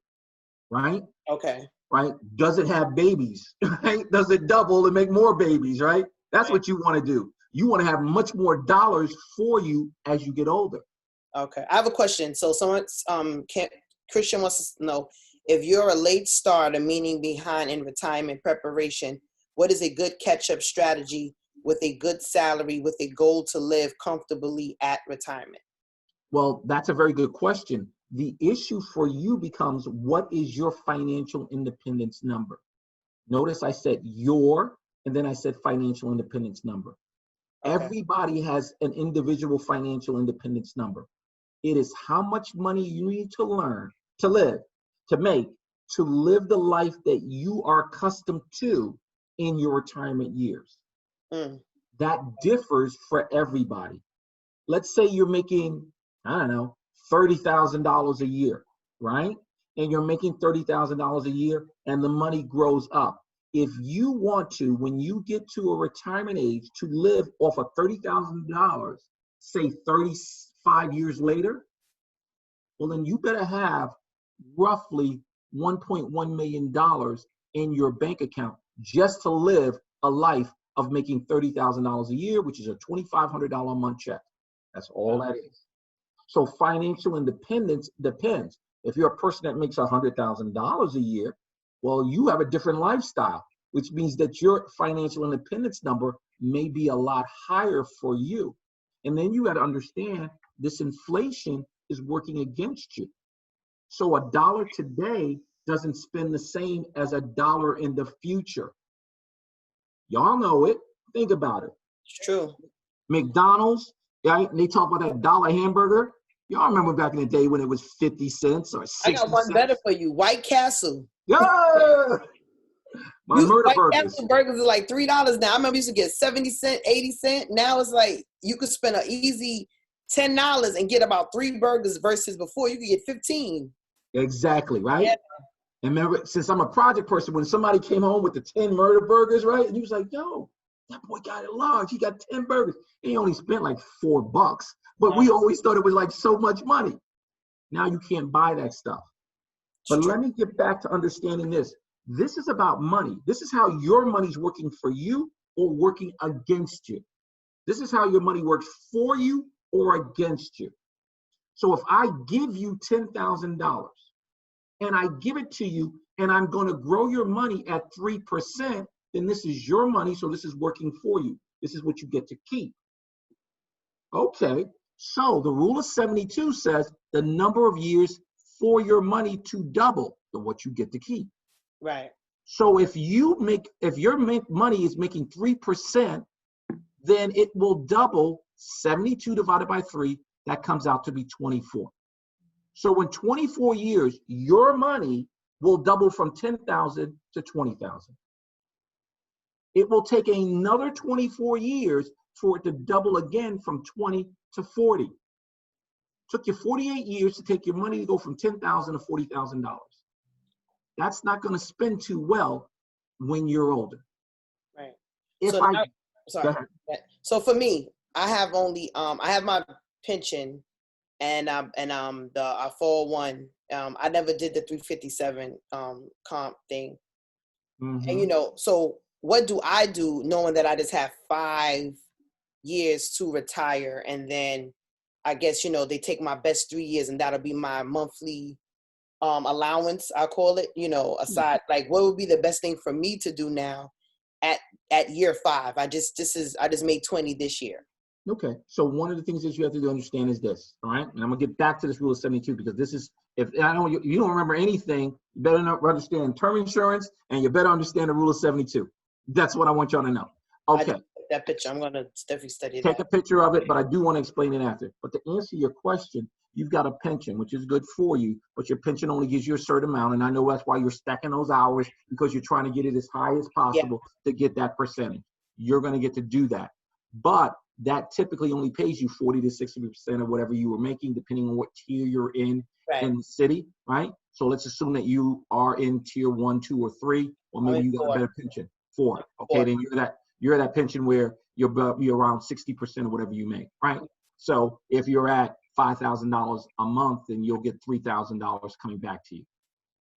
Speaker 4: right?
Speaker 3: Okay.
Speaker 4: Right? Does it have babies? Right? Does it double and make more babies? Right? That's what you want to do. You want to have much more dollars for you as you get older.
Speaker 3: Okay, I have a question. So someone, Christian wants to know, if you're a late starter, meaning behind in retirement preparation, what is a good catch-up strategy with a good salary with a goal to live comfortably at retirement?
Speaker 4: Well, that's a very good question. The issue for you becomes, what is your financial independence number? Notice I said your, and then I said financial independence number. Okay. Everybody has an individual financial independence number. It is how much money you need to live the life that you are accustomed to in your retirement years. That differs for everybody. Let's say you're making, I don't know, $30,000 a year, right? And you're making $30,000 a year, and the money grows up. If you want to, when you get to a retirement age, to live off of $30,000, say 35 years later, well, then you better have roughly $1.1 million in your bank account just to live a life of making $30,000 a year, which is a $2,500 a month check. That's all that is. So financial independence depends. If you're a person that makes $100,000 a year, well, you have a different lifestyle, which means that your financial independence number may be a lot higher for you. And then you got to understand this inflation is working against you. So $1 today doesn't spend the same as $1 in the future. Y'all know it. Think about it.
Speaker 3: It's true.
Speaker 4: McDonald's, right? And they talk about that $1 hamburger. Y'all remember back in the day when it was 50 cents or 60 cents?
Speaker 3: I got one better for you. White Castle.
Speaker 4: Yeah! My murder
Speaker 3: White
Speaker 4: burgers.
Speaker 3: Castle burgers are like $3 now. I remember you used to get 70 cents, 80 cents. Now it's like you could spend an easy $10 and get about 3 burgers versus before you could get 15.
Speaker 4: Exactly, right?
Speaker 3: Yeah.
Speaker 4: And remember, since I'm a project person, when somebody came home with the 10 murder burgers, right? And he was like, yo, that boy got it large. He got 10 burgers. He only spent like $4, but we always thought it was like so much money. Now you can't buy that stuff. But let me get back to understanding this. This is about money. This is how your money's working for you or working against you. This is how your money works for you or against you. So if I give you $10,000 and I give it to you and I'm going to grow your money at 3%, then this is your money. So this is working for you. This is what you get to keep. Okay. So the rule of 72 says the number of years for your money to double than what you get to keep.
Speaker 3: Right.
Speaker 4: So if your money is making 3%, then it will double 72 divided by 3. That comes out to be 24. So in 24 years, your money will double from 10,000 to 20,000. It will take another 24 years for it to double again from 20 to 40. Took you 48 years to take your money to go from $10,000 to $40,000. That's not going to spend too well when you're older.
Speaker 3: Right.
Speaker 4: If
Speaker 3: So
Speaker 4: I
Speaker 3: now,
Speaker 4: go
Speaker 3: sorry.
Speaker 4: ahead.
Speaker 3: So for me, I have only I have my pension and the 401. I never did the 357 comp thing. And you
Speaker 4: Mhm.
Speaker 3: know, so what do I do knowing that I just have 5 years to retire, and then I guess, you know, they take my best 3 years and that'll be my monthly allowance, I call it, you know, aside, like what would be the best thing for me to do now at year 5? I just made 20 this year.
Speaker 4: Okay, so one of the things that you have to understand is this, all right? And I'm gonna get back to this rule of 72 because this is, if I know you don't remember anything, you better understand term insurance and you better understand the rule of 72. That's what I want y'all to know.
Speaker 3: I
Speaker 4: Okay,
Speaker 3: just took that picture. I'm gonna definitely study
Speaker 4: take
Speaker 3: that.
Speaker 4: a picture of it, but I do want to explain it after. But to answer your question, you've got a pension, which is good for you, but your pension only gives you a certain amount. And I know that's why you're stacking those hours, because you're trying to get it as high as possible to get that percentage. You're going to get to do that. But that typically only pays you 40 to 60% of whatever you were making, depending on what tier you're in
Speaker 3: Right.
Speaker 4: the city, right? So let's assume that you are in tier 1, 2, or 3, or maybe you got a better pension. 4. Okay, then you're that pension where you're around 60% of whatever you make, right? So if you're at $5,000 a month, then you'll get $3,000 coming back to you.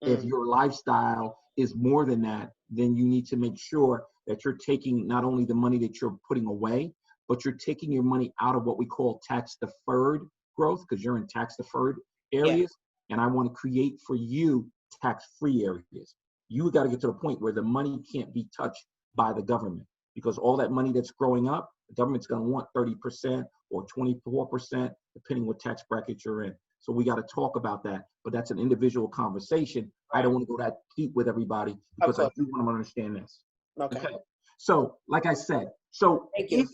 Speaker 4: If your lifestyle is more than that, then you need to make sure that you're taking not only the money that you're putting away, but you're taking your money out of what we call tax deferred growth, because you're in tax deferred areas. And I want to create for you tax-free areas. You got to get to the point where the money can't be touched by the government, because all that money that's growing up, the government's going to want 30% or 24%, depending what tax bracket you're in. So we got to talk about that, but that's an individual conversation. I don't want to go that deep with everybody because I do want to understand this.
Speaker 3: Okay.
Speaker 4: So like I said, so
Speaker 3: Thank you.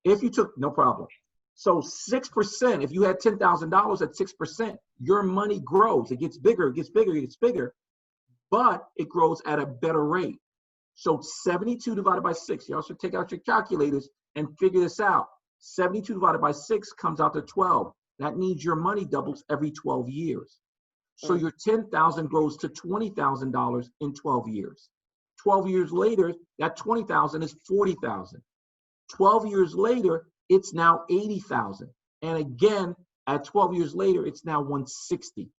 Speaker 4: if you took, no problem. So 6%, if you had $10,000 at 6%, your money grows. It gets bigger, it gets bigger, it gets bigger, but it grows at a better rate. So 72 divided by 6, you also take out your calculators and figure this out. 72 divided by 6 comes out to 12. That means your money doubles every 12 years. So your $10,000 grows to $20,000 in 12 years. 12 years later, that $20,000 is $40,000. 12 years later, it's now $80,000. And again, at 12 years later, it's now $160,000.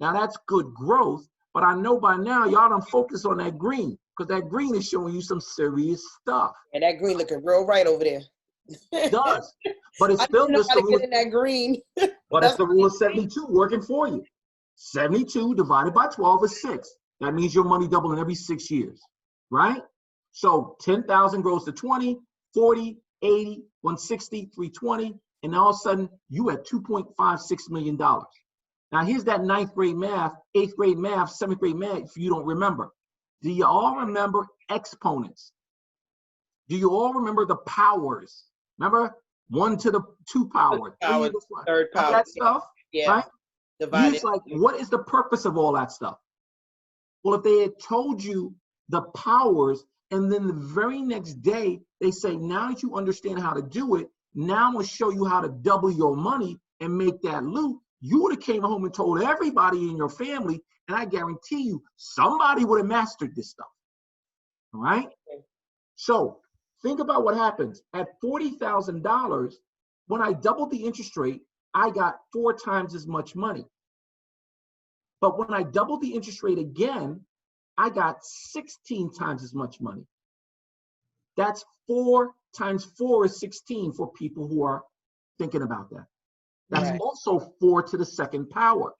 Speaker 4: Now that's good growth, but I know by now y'all don't focus on that green, because that green is showing you some serious stuff.
Speaker 3: And that green looking real right over there.
Speaker 4: It does, but it's still just
Speaker 3: the get in that green.
Speaker 4: But it's the rule of 72 working for you. 72 divided by 12 is 6. That means your money doubling every 6 years, right? So 10,000 grows to 20, 40, 80, 160, 320, and all of a sudden you at $2.56 million. Now here's that 9th grade math, 8th grade math, 7th grade math, if you don't remember. Do you all remember exponents? Do you all remember the powers? Remember? 1 to the 2 power, 3 to the 1.
Speaker 3: Third power.
Speaker 4: That stuff, right?
Speaker 3: Divided.
Speaker 4: He's like, what is the purpose of all that stuff? Well, if they had told you the powers, and then the very next day, they say, now that you understand how to do it, now I'm gonna show you how to double your money and make that loot, you would have came home and told everybody in your family, and I guarantee you, somebody would have mastered this stuff, all right? So think about what happens. At $40,000, when I doubled the interest rate, I got 4 times as much money. But when I doubled the interest rate again, I got 16 times as much money. That's 4 times 4 is 16 for people who are thinking about that. That's also 4 to the 2nd power.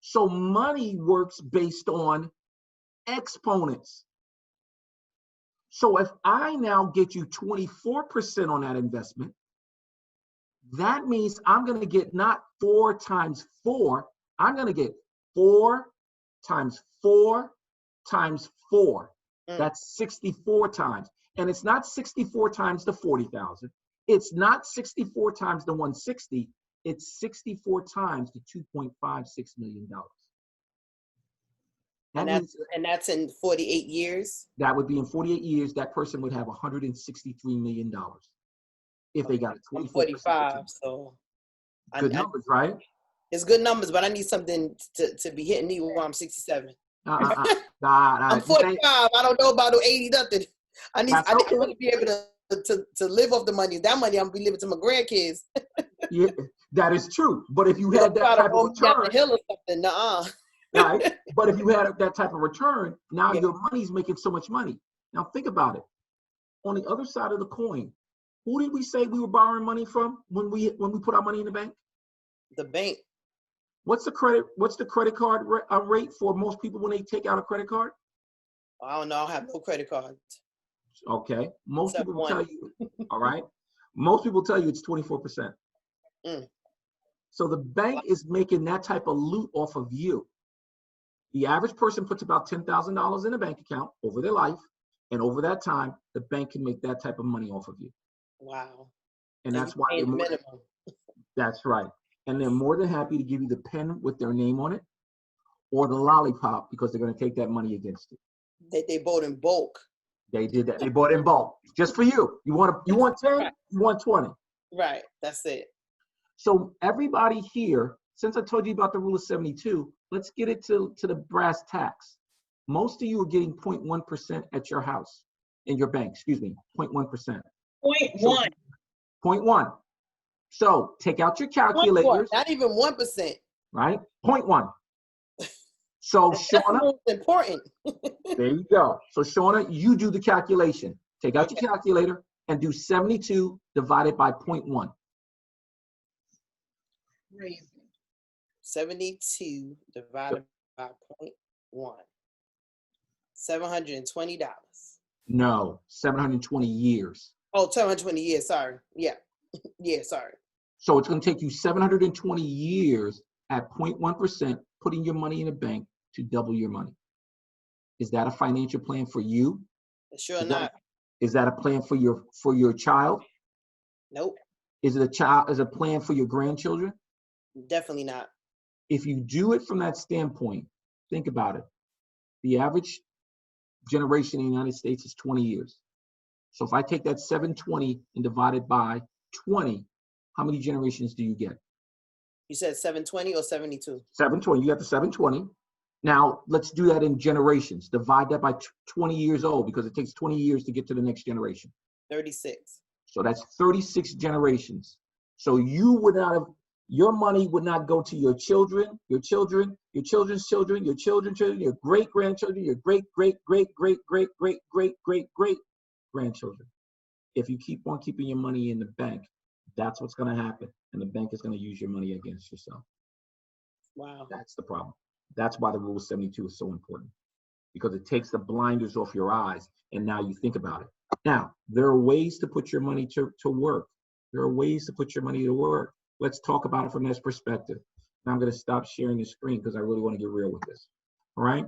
Speaker 4: So money works based on exponents. So if I now get you 24% on that investment, that means I'm going to get not 4 times 4, I'm going to get 4 times 4 times 4. That's 64 times. And it's not 64 times the 40,000. It's not 64 times the 160. It's 64 times the $2.56 million. That means
Speaker 3: And that's in 48 years.
Speaker 4: that would be in 48 years, that person would have $163 million if they got a 24%
Speaker 3: I'm 45,
Speaker 4: return.
Speaker 3: so
Speaker 4: Good numbers, right?
Speaker 3: it's good numbers, but I need something to be hitting me while I'm 67.
Speaker 4: I'm
Speaker 3: 45. I don't know about 80 nothing. I need to be able to live off the money. That money I'm gonna be living to my grandkids.
Speaker 4: Yeah, that is true. But if you had that type of return,
Speaker 3: hill or something,
Speaker 4: right? But if you had that type of return, now your money's making so much money. Now think about it. On the other side of the coin, who did we say we were borrowing money from when we put our money in the bank?
Speaker 3: The bank.
Speaker 4: What's the credit card rate for most people when they take out a credit card?
Speaker 3: I don't know. I don't have no credit cards.
Speaker 4: Okay. Most
Speaker 3: Except
Speaker 4: people will
Speaker 3: one.
Speaker 4: tell you, all right. Most people tell you it's 24%. So the bank is making that type of loot off of you. The average person puts about $10,000 in a bank account over their life, and over that time, the bank can make that type of money off of you.
Speaker 3: Wow.
Speaker 4: And that's why they're more, that's right. And they're more than happy to give you the pen with their name on it or the lollipop because they're going to take that money against you.
Speaker 3: They bought in bulk.
Speaker 4: They did that. They bought in bulk just for you. You want 10, right. You want 20.
Speaker 3: Right. That's it.
Speaker 4: So everybody here, since I told you about the rule of 72, let's get it to the brass tacks. Most of you are getting 0.1% at your house, in your bank, 0.1%.
Speaker 2: 0.1.
Speaker 4: 0.1. So take out your calculators.
Speaker 3: Not even 1%.
Speaker 4: Right? 0.1. So Shauna,
Speaker 3: important.
Speaker 4: There you go. So Shauna, you do the calculation. Take out your calculator and do 72 divided by 0.1.
Speaker 3: 72 divided by 0.1. $720.
Speaker 4: No, 720 years.
Speaker 3: Oh, 720 years. Sorry. Yeah. Yeah, sorry.
Speaker 4: So it's going to take you 720 years at 0.1%, putting your money in a bank to double your money. Is that a financial plan for you?
Speaker 3: Sure not.
Speaker 4: Is that a plan for your child?
Speaker 3: Nope.
Speaker 4: Is it a plan for your grandchildren?
Speaker 3: Definitely not.
Speaker 4: If you do it from that standpoint, think about it. The average generation in the United States is 20 years. So if I take that 720 and divide it by 20, how many generations do you get?
Speaker 3: You said 720 or 72?
Speaker 4: 720. You got the 720. Now let's do that in generations. Divide that by 20 years old because it takes 20 years to get to the next generation.
Speaker 3: 36.
Speaker 4: So that's 36 generations. So you would not have, your money would not go to your children, your children, your children's children, your children's children, your great-grandchildren, your great-great-great-great-great-great-great-great-grandchildren. If you keep on keeping your money in the bank, that's what's going to happen. And the bank is going to use your money against yourself.
Speaker 3: Wow.
Speaker 4: That's the problem. That's why the rule of 72 is so important, because it takes the blinders off your eyes. And now you think about it. Now, there are ways to put your money to work. There are ways to put your money to work. Let's talk about it from this perspective. Now I'm going to stop sharing the screen because I really want to get real with this. All right.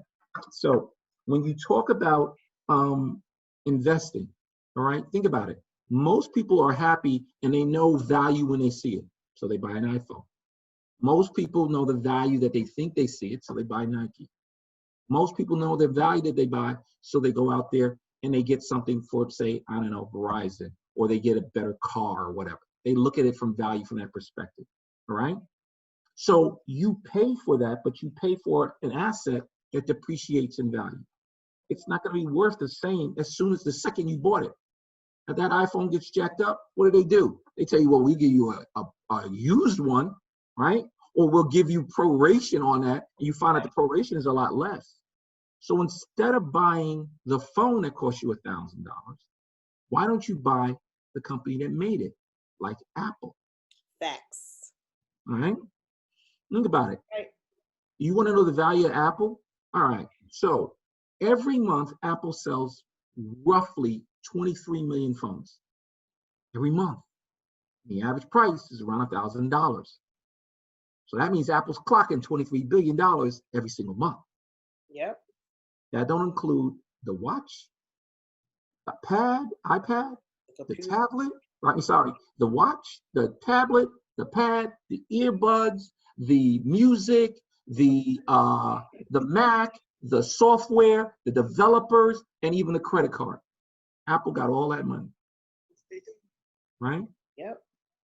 Speaker 4: So when you talk about investing, all right, think about it. Most people are happy and they know value when they see it. So they buy an iPhone. Most people know the value that they think they see it. So they buy Nike. Most people know the value that they buy. So they go out there and they get something for, say, I don't know, Verizon, or they get a better car or whatever. They look at it from value from that perspective. All right. So you pay for that, but you pay for an asset that depreciates in value. It's not going to be worth the same as soon as the second you bought it. If that iPhone gets jacked up, what do? They tell you, well, we give you a used one, right? Or we'll give you proration on that. And you find out the proration is a lot less. So instead of buying the phone that cost you $1,000, why don't you buy the company that made it, like Apple?
Speaker 3: Facts.
Speaker 4: All right? Think about it.
Speaker 3: Right.
Speaker 4: You want to know the value of Apple? All right. So every month, Apple sells roughly 23 million phones. Every month. The average price is around $1,000. So that means Apple's clocking $23 billion every single month.
Speaker 3: Yep.
Speaker 4: That don't include the watch, the iPad, the
Speaker 3: Computer.
Speaker 4: tablet, the watch, the tablet, the pad, the earbuds, the music, the Mac, the software, the developers, and even the credit card. Apple got all that money, right?
Speaker 3: Yep.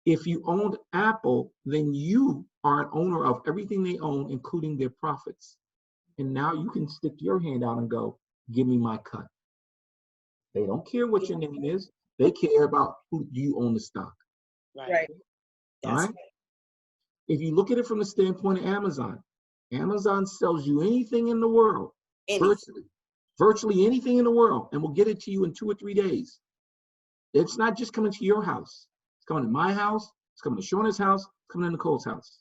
Speaker 4: If you owned Apple, then you are an owner of everything they own, including their profits. And now you can stick your hand out and go, give me my cut. They don't care what your name is. They care about who you own the stock.
Speaker 2: Right.
Speaker 4: All right? If you look at it from the standpoint of Amazon, Amazon sells you anything in the world, virtually anything in the world, and will get it to you in 2 or 3 days. It's not just coming to your house. It's coming to my house. It's coming to Shauna's house. It's coming to Nicole's house.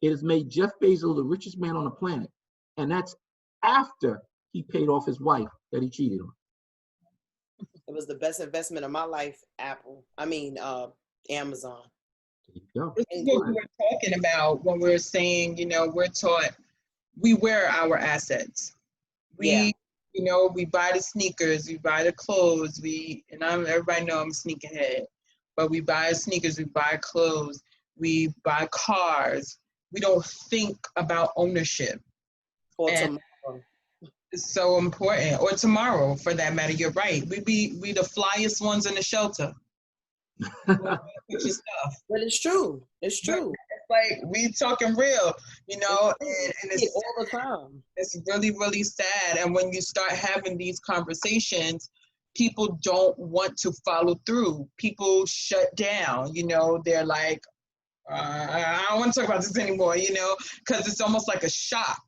Speaker 4: It has made Jeff Bezos the richest man on the planet. And that's after he paid off his wife that he cheated on.
Speaker 3: It was the best investment of my life, Amazon.
Speaker 4: There you go.
Speaker 2: This is what we were talking about when we were saying, we're taught we wear our assets. We buy the sneakers, we buy the clothes, everybody know I'm a sneakerhead, but we buy sneakers, we buy clothes, we buy cars. We don't think about ownership.
Speaker 3: Or
Speaker 2: And
Speaker 3: tomorrow.
Speaker 2: it's so important, or tomorrow for that matter. You're right. We the flyest ones in the shelter. Put your stuff.
Speaker 3: But it's true. It's true.
Speaker 2: It's like we talking real, and it's
Speaker 3: all the time.
Speaker 2: It's really, really sad. And when you start having these conversations, people don't want to follow through. People shut down. They're like, I don't want to talk about this anymore, because it's almost like a shock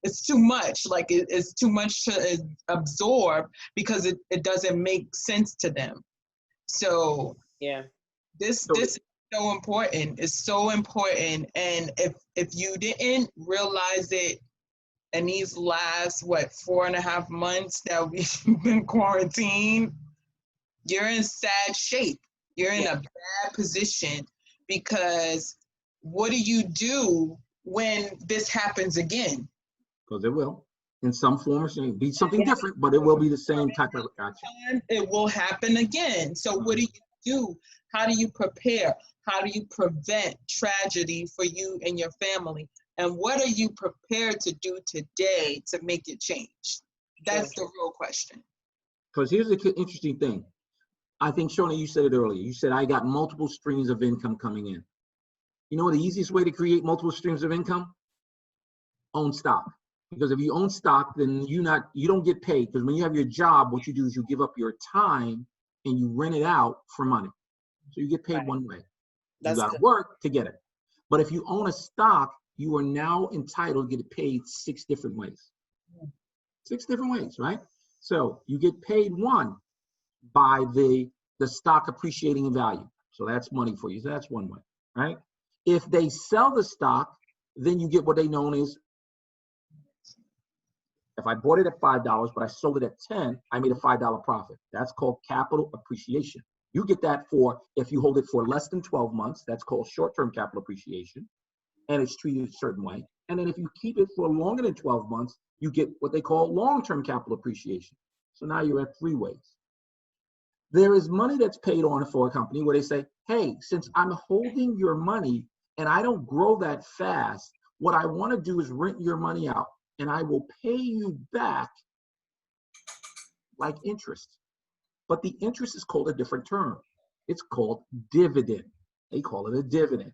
Speaker 2: it's too much. Like it's too much to absorb because it doesn't make sense to them. So
Speaker 3: yeah,
Speaker 2: this is so important. It's so important. And if you didn't realize it in these last 4.5 months that we've been quarantined, you're in sad shape. You're in a bad position, because what do you do when this happens again?
Speaker 4: Because it will. In some form, it'll be something different, but it will be the same type of action.
Speaker 2: It will happen again. So what do you do? How do you prepare? How do you prevent tragedy for you and your family? And what are you prepared to do today to make it change? That's the real question.
Speaker 4: Because here's the interesting thing. I think, Shauna, you said it earlier. You said, I got multiple streams of income coming in. You know the easiest way to create multiple streams of income? Own stock. Because if you own stock, then you don't get paid. Because when you have your job, what you do is you give up your time and you rent it out for money. So you get paid one way. You got to work to get it. But if you own a stock, you are now entitled to get paid 6 different ways. 6 different ways, right? So you get paid, one, by the stock appreciating in value. So that's money for you. So that's one way, right? If they sell the stock, then you get what they known as, if I bought it at $5, but I sold it at 10, I made a $5 profit. That's called capital appreciation. You get that for, if you hold it for less than 12 months, that's called short-term capital appreciation, and it's treated a certain way. And then if you keep it for longer than 12 months, you get what they call long-term capital appreciation. So now you're at 3 ways. There is money that's paid on for a company where they say, hey, since I'm holding your money and I don't grow that fast, what I want to do is rent your money out and I will pay you back like interest. But the interest is called a different term. It's called dividend. They call it a dividend.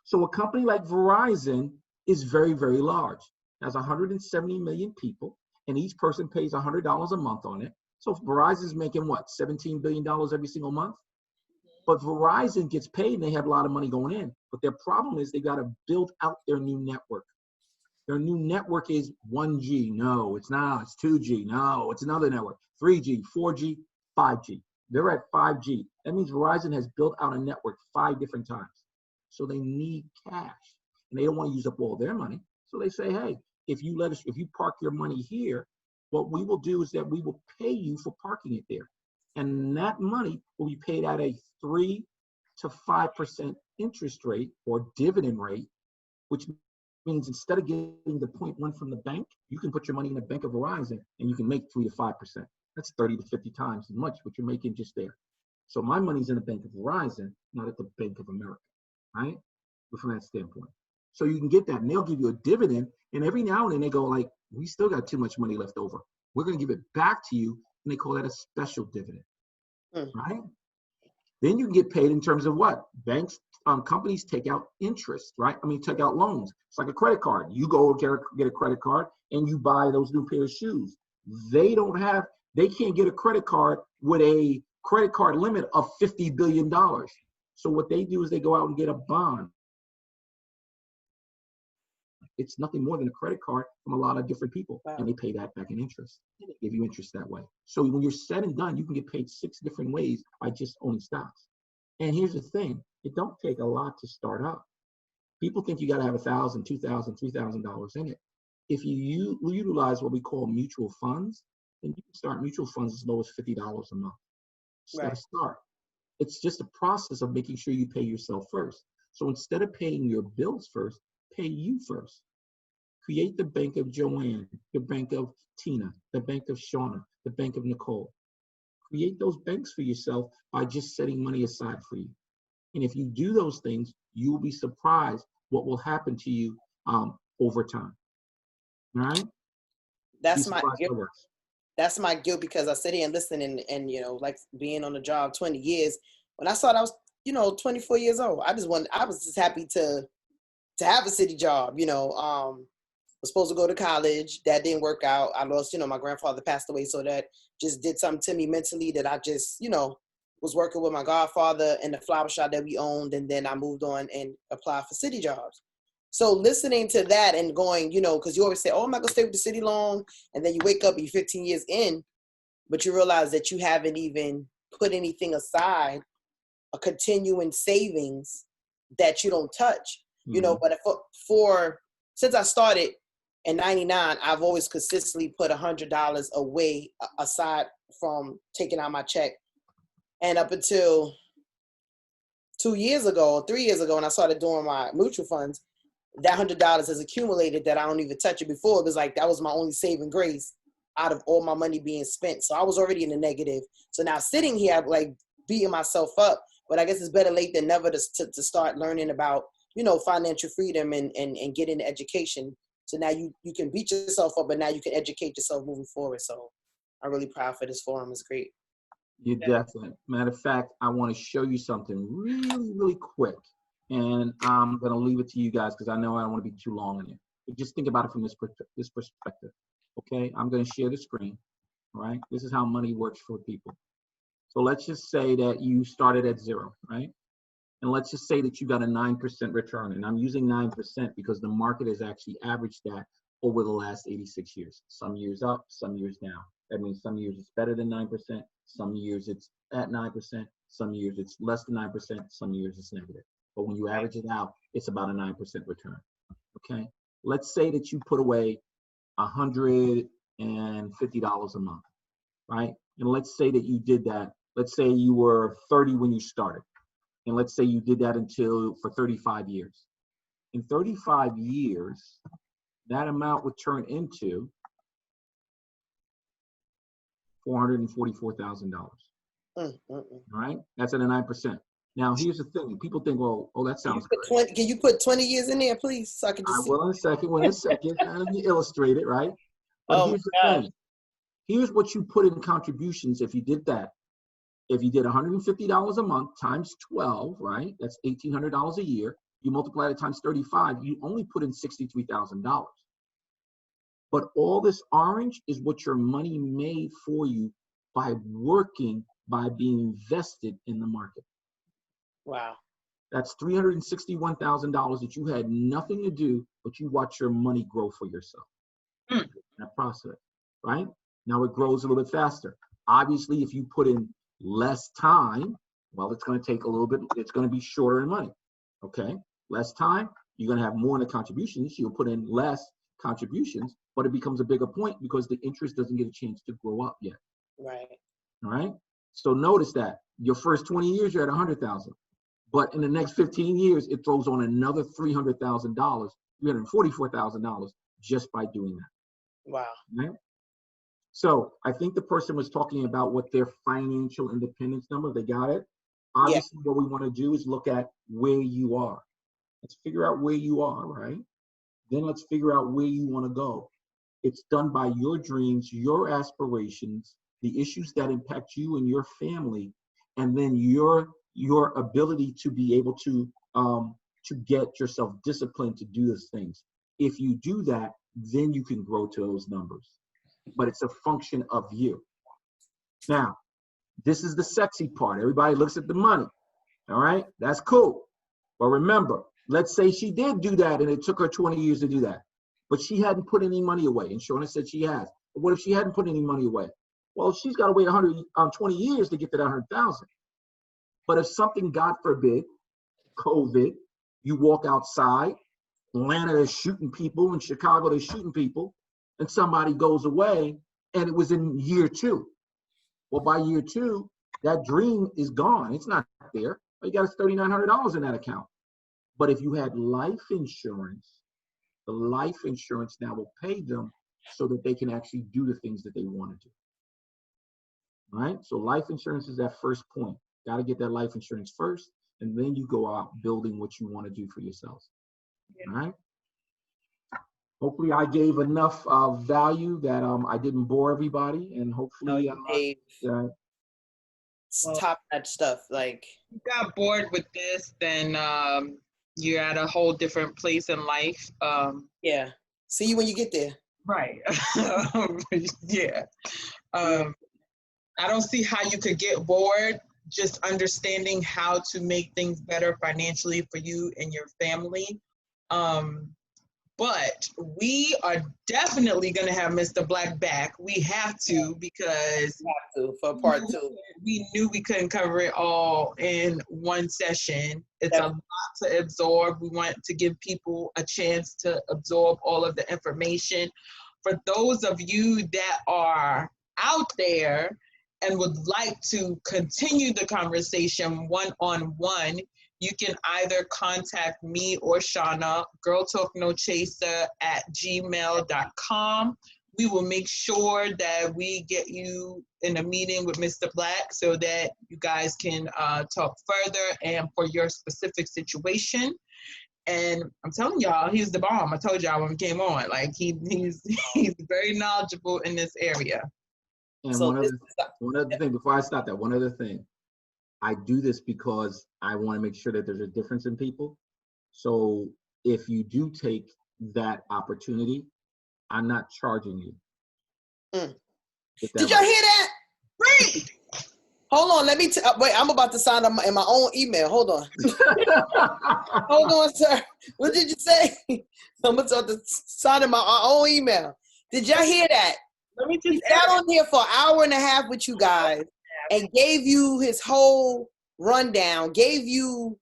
Speaker 4: So a company like Verizon is very, very large. It has 170 million people, and each person pays $100 a month on it. So Verizon's making what, $17 billion every single month? But Verizon gets paid and they have a lot of money going in. But their problem is they got to build out their new network. Their new network is 1G. No, it's not. It's 2G. No, it's another network. 3G, 4G, 5G. They're at 5G. That means Verizon has built out a network 5 different times. So they need cash. And they don't want to use up all their money. So they say, hey, if you park your money here, what we will do is that we will pay you for parking it there. And that money will be paid at a 3 to 5% interest rate or dividend rate, which means instead of getting the 0.1 from the bank, you can put your money in the Bank of Verizon and you can make 3 to 5%. That's 30 to 50 times as much what you're making just there. So my money's in the Bank of Verizon, not at the Bank of America, right? But from that standpoint. So you can get that, and they'll give you a dividend, and every now and then they go like, we still got too much money left over. We're going to give it back to you, and they call that a special dividend, right? Then you can get paid in terms of what? Banks, companies take out interest, right? I mean, take out loans. It's like a credit card. You go get a credit card, and you buy those new pair of shoes. They can't get a credit card with a credit card limit of $50 billion. So what they do is they go out and get a bond. It's nothing more than a credit card from a lot of different people, and they pay that back in interest. They give you interest that way. So when you're said and done, you can get paid 6 different ways by just owning stocks. And here's the thing, it don't take a lot to start up. People think you got to have $1,000, $2,000, $3,000 in it. If you utilize what we call mutual funds, then you can start mutual funds as low as $50 a month. Right. Start. It's just a process of making sure you pay yourself first. So instead of paying your bills first, pay you first. Create the Bank of Joanne, the Bank of Tina, the Bank of Shauna, the Bank of Nicole. Create those banks for yourself by just setting money aside for you. And if you do those things, you'll be surprised what will happen to you over time. All right?
Speaker 3: That's my guilt. That's my guilt, because I sit here and listen and you know, like being on the job 20 years. When I started, I was, 24 years old. I was just happy to have a city job, was supposed to go to college. That didn't work out. I lost, my grandfather passed away. So that just did something to me mentally, that I just, was working with my godfather in the flower shop that we owned. And then I moved on and applied for city jobs. So listening to that and going, because you always say, oh, I'm not going to stay with the city long. And then you wake up, you're 15 years in, but you realize that you haven't even put anything aside, a continuing savings that you don't touch. But since I started in 99, I've always consistently put $100 away aside from taking out my check. And up until 3 years ago, when I started doing my mutual funds, that $100 has accumulated that I don't even touch it. Before, it was like that was my only saving grace out of all my money being spent. So I was already in the negative. So now sitting here, I'm like beating myself up. But I guess it's better late than never to start learning about, financial freedom and getting the education. So now you can beat yourself up, but now you can educate yourself moving forward. So I'm really proud for this forum. It's great.
Speaker 4: You're definitely. Matter of fact, I want to show you something really, really quick. And I'm going to leave it to you guys because I know I don't want to be too long in it. But just think about it from this perspective. Okay, I'm going to share the screen. All right, this is how money works for people. So let's just say that you started at 0, right? And let's just say that you got a 9% return. And I'm using 9% because the market has actually averaged that over the last 86 years. Some years up, some years down. That means some years it's better than 9%, some years it's at 9%, some years it's less than 9%, some years it's negative. But when you average it out, it's about a 9% return. Okay? Let's say that you put away $150 a month, right? And let's say that you did that. Let's say you were 30 when you started. And let's say you did that for 35 years. In 35 years, that amount would turn into $444,000. Right? That's at a 9%. Now, here's the thing. People think, well, oh, that sounds good.
Speaker 3: Can you put 20 years in there, please? So I can just see.
Speaker 4: Well, in a second. Let me illustrate it, right? But here's the thing. Here's what you put in contributions if you did that. If you did $150 a month times 12, right? That's $1,800 a year. You multiply it times 35, you only put in $63,000. But all this orange is what your money made for you by working, by being invested in the market.
Speaker 3: Wow.
Speaker 4: That's $361,000 that you had nothing to do, but you watch your money grow for yourself. That process, right? Now it grows a little bit faster. Obviously, if you put in less time, well, it's going to take a little bit, it's going to be shorter in money. Okay? Less time, you're going to have more in the contributions. You'll put in less contributions, but it becomes a bigger point because the interest doesn't get a chance to grow up yet.
Speaker 3: Right.
Speaker 4: All right? So notice that your first 20 years, you're at 100,000. But in the next 15 years, it throws on another $300,000, $344,000 just by doing that.
Speaker 3: Wow.
Speaker 4: Right? So I think the person was talking about what their financial independence number, they got it. Obviously, what we want to do is look at where you are. Let's figure out where you are, right? Then let's figure out where you want to go. It's done by your dreams, your aspirations, the issues that impact you and your family, and then your ability to be able to get yourself disciplined to do those things. If you do that, then you can grow to those numbers. But it's a function of you. Now, this is the sexy part. Everybody looks at the money. All right, that's cool. But remember, let's say she did do that and it took her 20 years to do that, but she hadn't put any money away. And Shauna said she has. But what if she hadn't put any money away? Well, she's got to wait 120 years to get to that 100,000. But if something, God forbid, COVID, you walk outside, Atlanta is shooting people, in Chicago they're shooting people, and somebody goes away, and it was in year 2. Well, by year 2, that dream is gone. It's not there. You got $3,900 in that account. But if you had life insurance, the life insurance now will pay them so that they can actually do the things that they want to do. All right? So life insurance is that first point. Got to get that life insurance first, and then you go out building what you want to do for yourselves. All right? Hopefully I gave enough value that I didn't bore everybody, and hopefully
Speaker 3: top-notch stuff. Like,
Speaker 2: you got bored with this, then you're at a whole different place in life.
Speaker 3: Yeah. See you when you get there.
Speaker 2: Right. Yeah. I don't see how you could get bored just understanding how to make things better financially for you and your family. But we are definitely going to have Mr. Black back. We have to, because
Speaker 3: for part 2.
Speaker 2: We knew we couldn't cover it all in one session. It's a lot to absorb. We want to give people a chance to absorb all of the information. For those of you that are out there and would like to continue the conversation one-on-one, you can either contact me or Shauna, girltalknochaser@gmail.com. We will make sure that we get you in a meeting with Mr. Black so that you guys can talk further and for your specific situation. And I'm telling y'all, he's the bomb. I told y'all when we came on, like he's very knowledgeable in this area.
Speaker 4: And one other thing, before I stop that, one other thing. I do this because I want to make sure that there's a difference in people. So if you do take that opportunity, I'm not charging you.
Speaker 3: Did y'all hear that?
Speaker 2: Great.
Speaker 3: Hold on, let me wait. I'm about to sign up in my own email. Hold on. Hold on, sir. What did you say? I'm about to sign in my own email. Did y'all hear that?
Speaker 2: Let me just
Speaker 3: he sat on here for an hour and a half with you guys and gave you his whole rundown, gave you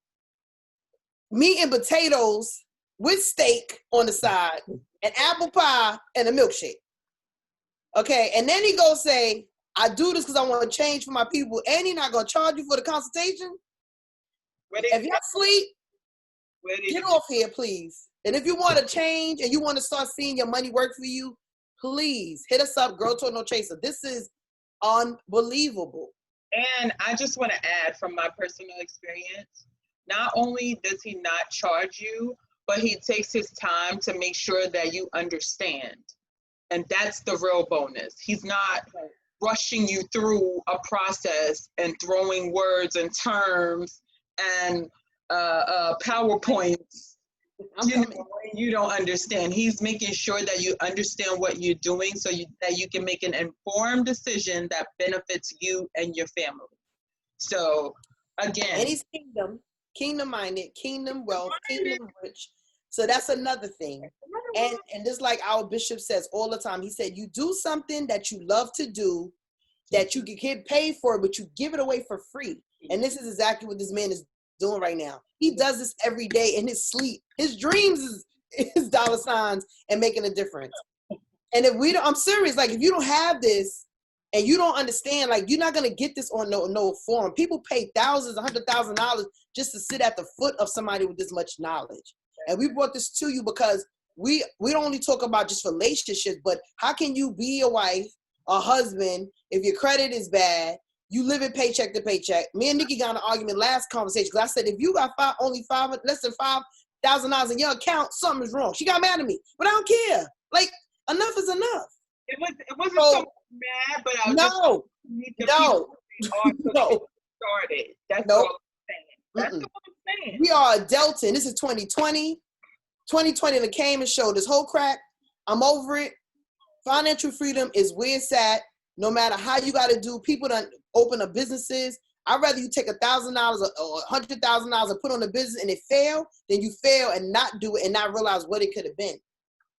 Speaker 3: meat and potatoes with steak on the side, an apple pie, and a milkshake. Okay, and then he goes say, I do this because I want to change for my people, and he's not going to charge you for the consultation? If you're asleep, get off here, please. And if you want to change and you want to start seeing your money work for you, please hit us up, Girl Talk No Chaser. This is unbelievable.
Speaker 2: And I just want to add from my personal experience, not only does he not charge you, but he takes his time to make sure that you understand. And that's the real bonus. He's not rushing you through a process and throwing words and terms and PowerPoints you don't understand. He's making sure that you understand what you're doing so that you can make an informed decision that benefits you and your family. So again,
Speaker 3: and he's kingdom minded, kingdom wealth, kingdom rich. So that's another thing. And just like our bishop says all the time, he said, you do something that you love to do, that you can get paid for, but you give it away for free. And this is exactly what this man is doing right now. He does this every day in his sleep. His dreams is dollar signs and making a difference. And if we don't, I'm serious, like if you don't have this, And you don't understand, like, you're not gonna get this on no forum. People pay thousands, $100,000 just to sit at the foot of somebody with this much knowledge. And we brought this to you because we don't only talk about just relationships, but how can you be a wife, a husband, if your credit is bad, you live in paycheck to paycheck. Me and Nikki got in an argument last conversation because I said, if you got less than $5,000 in your account, something is wrong. She got mad at me, but I don't care. Like, enough is enough.
Speaker 2: It wasn't so mad, but I was
Speaker 3: No.
Speaker 2: started. That's all I'm saying. That's all I'm saying.
Speaker 3: We are adulting. This is 2020. 2020 came and showed this whole crack. I'm over it. Financial freedom is where it's at. No matter how you got to do, people done open up businesses. I'd rather you take $1,000 or $100,000 and put on a business and it fail than you fail and not do it and not realize what it could have been.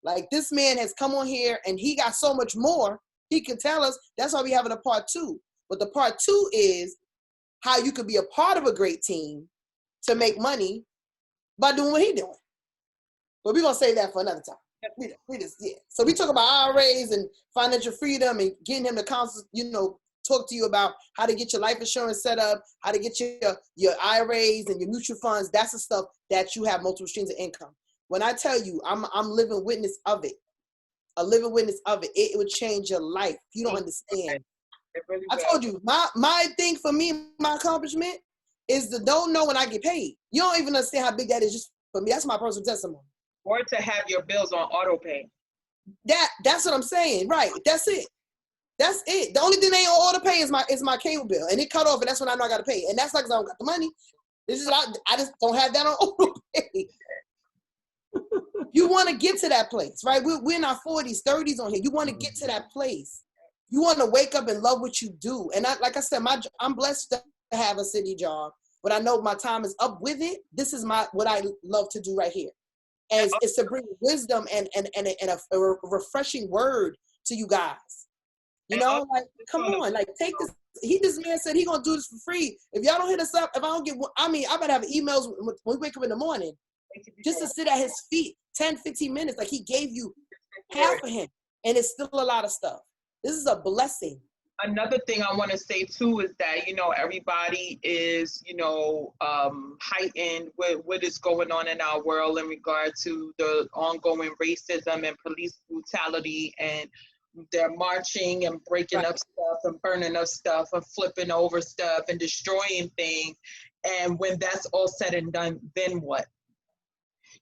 Speaker 3: Like, this man has come on here and he got so much more he can tell us. That's why we having a part 2. But the part 2 is how you could be a part of a great team to make money by doing what he doing. But we're gonna save that for another time. So we talk about IRAs and financial freedom and getting him to talk to you about how to get your life insurance set up, how to get your IRAs and your mutual funds. That's the stuff that you have multiple streams of income. When I tell you, I'm living witness of it. A living witness of it. It would change your life. You don't understand.
Speaker 2: Really
Speaker 3: I told you, my thing for me, my accomplishment is to don't know when I get paid. You don't even understand how big that is just for me. That's my personal testimony.
Speaker 2: Or to have your bills on auto pay.
Speaker 3: That's what I'm saying. Right. That's it. That's it. The only thing they ain't on auto pay is my cable bill. And it cut off, and that's when I know I gotta pay. And that's not because I don't got the money. It's just I just don't have that on auto pay. You want to get to that place, right? We're in our 40s, 30s on here. You want to get to that place. You want to wake up and love what you do. And like I said, I'm blessed to have a city job, but I know my time is up with it. This is what I love to do right here. And it's to bring wisdom and a refreshing word to you guys. You know, like, come on, like, take this. This man said he gonna do this for free. If y'all don't hit us up, if I don't get, I better have emails when we wake up in the morning, just to sit at his feet, 10, 15 minutes. Like, he gave you half of him, and it's still a lot of stuff. This is a blessing.
Speaker 2: Another thing I want to say too is that, everybody is, heightened with what is going on in our world in regard to the ongoing racism and police brutality, and they're marching and breaking up stuff and burning up stuff and flipping over stuff and destroying things. And when that's all said and done, then what?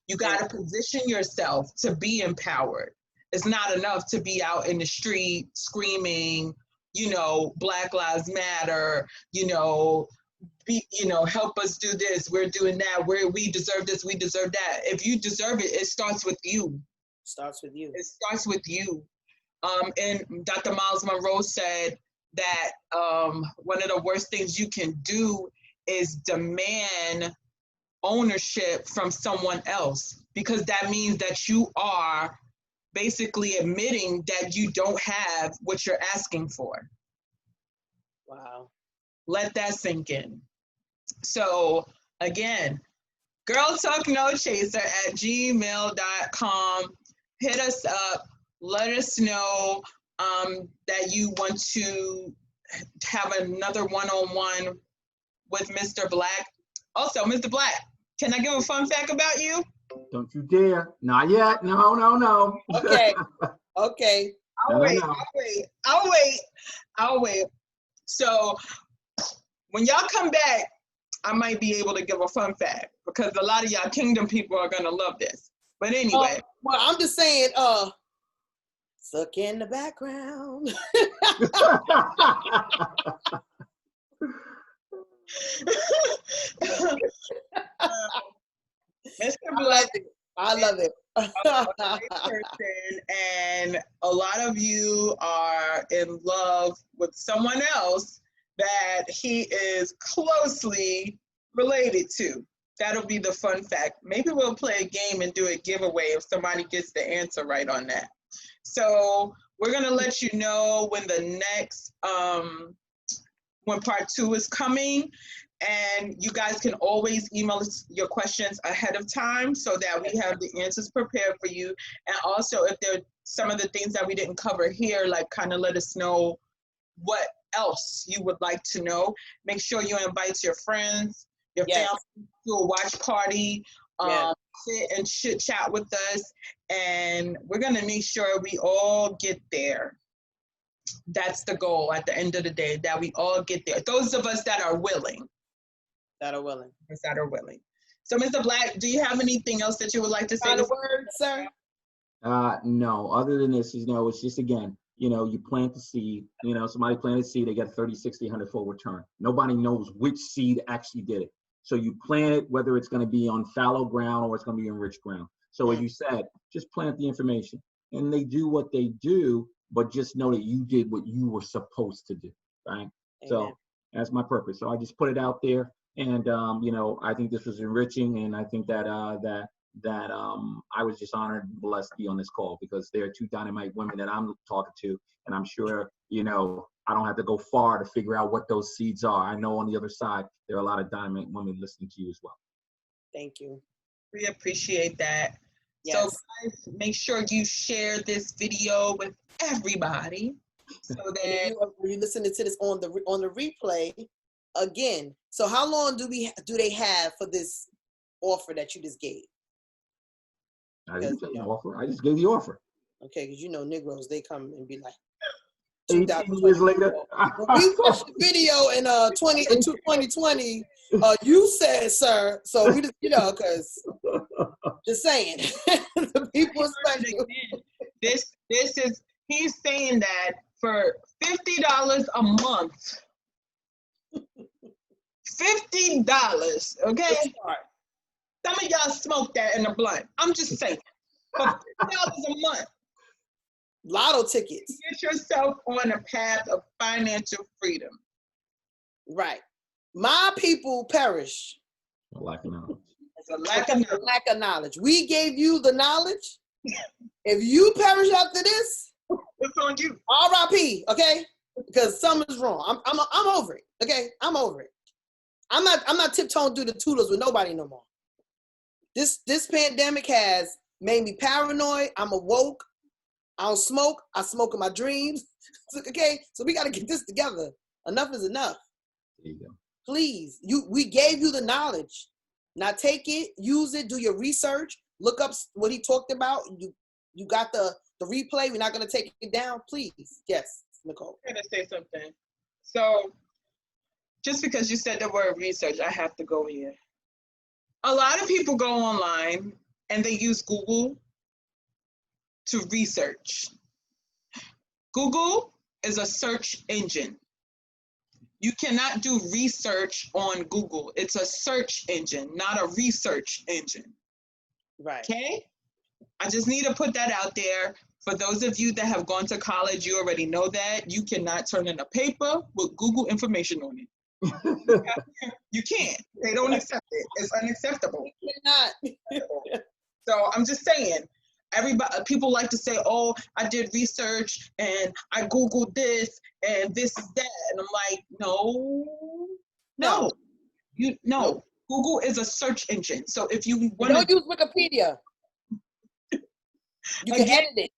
Speaker 2: You got to position yourself to be empowered. It's not enough to be out in the street screaming, Black Lives Matter, help us do this, we're doing that, we deserve this, we deserve that. If you deserve it, it starts with you. It starts with you. And Dr. Miles Monroe said that one of the worst things you can do is demand ownership from someone else, because that means that you are basically admitting that you don't have what you're asking for.
Speaker 3: Wow.
Speaker 2: Let that sink in. So again, girltalknochaser@gmail.com. Hit us up. Let us know that you want to have another one-on-one with Mr. Black. Also, Mr. Black, can I give a fun fact about you?
Speaker 4: Don't you dare. Not yet. No.
Speaker 3: Okay. Okay.
Speaker 2: I'll wait. So when y'all come back, I might be able to give a fun fact, because a lot of y'all Kingdom people are going to love this. But anyway.
Speaker 3: Well, I'm just saying, suck in the background.
Speaker 2: Mr. Black,
Speaker 3: I love it.
Speaker 2: And a lot of you are in love with someone else that he is closely related to. That'll be the fun fact. Maybe we'll play a game and do a giveaway if somebody gets the answer right on that. So we're gonna let you know when the next, when part 2 is coming. And you guys can always email us your questions ahead of time so that we have the answers prepared for you. And also, if there are some of the things that we didn't cover here, like, kind of let us know what else you would like to know. Make sure you invite your friends, your
Speaker 3: Yes.
Speaker 2: family to a watch party.
Speaker 3: Yes.
Speaker 2: Sit and chit chat with us, and we're gonna make sure we all get there. That's the goal at the end of the day, that we all get there. Those of us that are willing.
Speaker 3: That are willing.
Speaker 2: That are willing. So, Mr. Black, do you have anything else that you would like to say?
Speaker 3: Final word, sir?
Speaker 4: No, other than this, it's just, again, you plant the seed, somebody planted a seed, they get 30, 60, 100-fold return. Nobody knows which seed actually did it. So you plant it, whether it's going to be on fallow ground or it's going to be in rich ground. So as you said, just plant the information. And they do what they do, but just know that you did what you were supposed to do, right? Amen. So that's my purpose. So I just put it out there. And, I think this was enriching. And I think that I was just honored and blessed to be on this call, because there are two dynamite women that I'm talking to. And I'm sure, I don't have to go far to figure out what those seeds are. I know on the other side, there are a lot of dynamite women listening to you as well.
Speaker 3: Thank you.
Speaker 2: We appreciate that.
Speaker 3: Yes.
Speaker 2: So guys, make sure you share this video with everybody, so that
Speaker 3: when you listening to this on the replay again. So how long do they have for this offer that you just gave?
Speaker 4: I didn't tell you offer. I just gave you offer.
Speaker 3: Okay, because Negroes, they come and be like,
Speaker 4: 18 years later.
Speaker 3: When we watched the video in 2020, you said, sir. So we just, because just saying, the people expect you.
Speaker 2: This is, he's saying that for $50 a month. $50, okay? Some of y'all smoke that in a blunt. I'm just saying. For $50 a month.
Speaker 3: Lotto tickets.
Speaker 2: Get yourself on a path of financial freedom.
Speaker 3: Right. My people perish.
Speaker 4: A lack of knowledge.
Speaker 2: It's a lack of knowledge.
Speaker 3: Lack of knowledge. We gave you the knowledge. If you perish after this,
Speaker 2: it's on you.
Speaker 3: R.I.P. Okay, because something's wrong. I'm over it. Okay, I'm over it. I'm not tiptoeing through the tulips with nobody no more. This pandemic has made me paranoid. I'm awoke. I don't smoke. I smoke in my dreams. Okay, so we got to get this together. Enough is enough.
Speaker 4: There you go.
Speaker 3: Please, we gave you the knowledge. Now take it, use it, do your research, look up what he talked about. You got the replay. We're not going to take it down, please. Yes, Nicole.
Speaker 2: I'm going to say something. So just because you said the word research, I have to go here. A lot of people go online and they use Google to research. Google is a search engine. You cannot do research on Google. It's a search engine, not a research engine.
Speaker 3: Right.
Speaker 2: Okay? I just need to put that out there. For those of you that have gone to college, you already know that. You cannot turn in a paper with Google information on it. You can't. They don't accept it. It's unacceptable.
Speaker 3: Not.
Speaker 2: So I'm just saying, people like to say, oh, I did research and I Googled this and this is that. And I'm like, no. Google is a search engine. So if you want
Speaker 3: to use Wikipedia, you can edit it.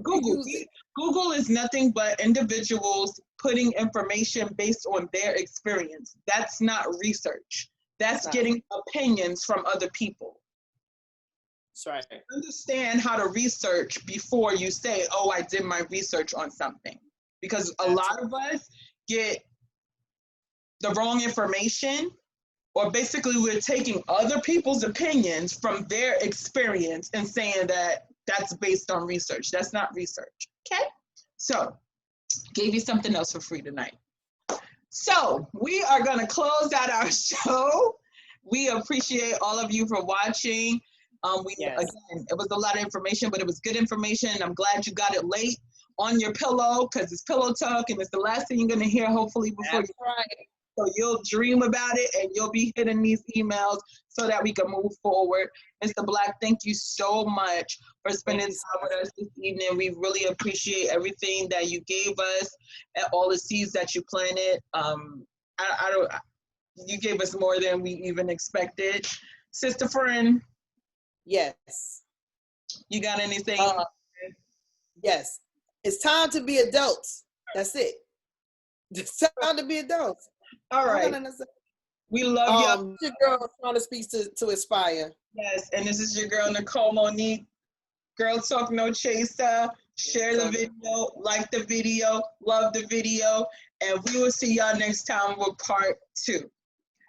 Speaker 3: Google
Speaker 2: is nothing but individuals putting information based on their experience. That's not research. That's getting opinions from other people.
Speaker 3: That's right.
Speaker 2: Understand how to research before you say, oh, I did my research on something. Because a lot of us get the wrong information, or basically we're taking other people's opinions from their experience and saying that that's based on research. That's not research, okay? So, gave you something else for free tonight. So, we are gonna close out our show. We appreciate all of you for watching. Again, it was a lot of information, but it was good information. I'm glad you got it late on your pillow, because it's pillow talk and it's the last thing you're gonna hear, hopefully, before So you'll dream about it and you'll be hitting these emails so that we can move forward. Mr. Black, thank you so much for spending time with us this evening. We really appreciate everything that you gave us and all the seeds that you planted. You gave us more than we even expected. Sister Friend.
Speaker 3: Yes.
Speaker 2: You got anything?
Speaker 3: Yes. It's time to be adults. That's it. It's time to be adults.
Speaker 2: All right. We love y'all.
Speaker 3: Your girl trying to speak to Inspire.
Speaker 2: Yes, and this is your girl, Nicole Monique. Girl Talk No Chaser. Share the video, like the video, love the video, and we will see y'all next time with part 2.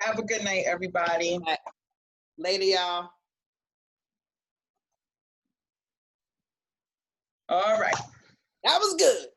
Speaker 2: Have a good night, everybody.
Speaker 3: Later, y'all.
Speaker 2: All right.
Speaker 3: That was good.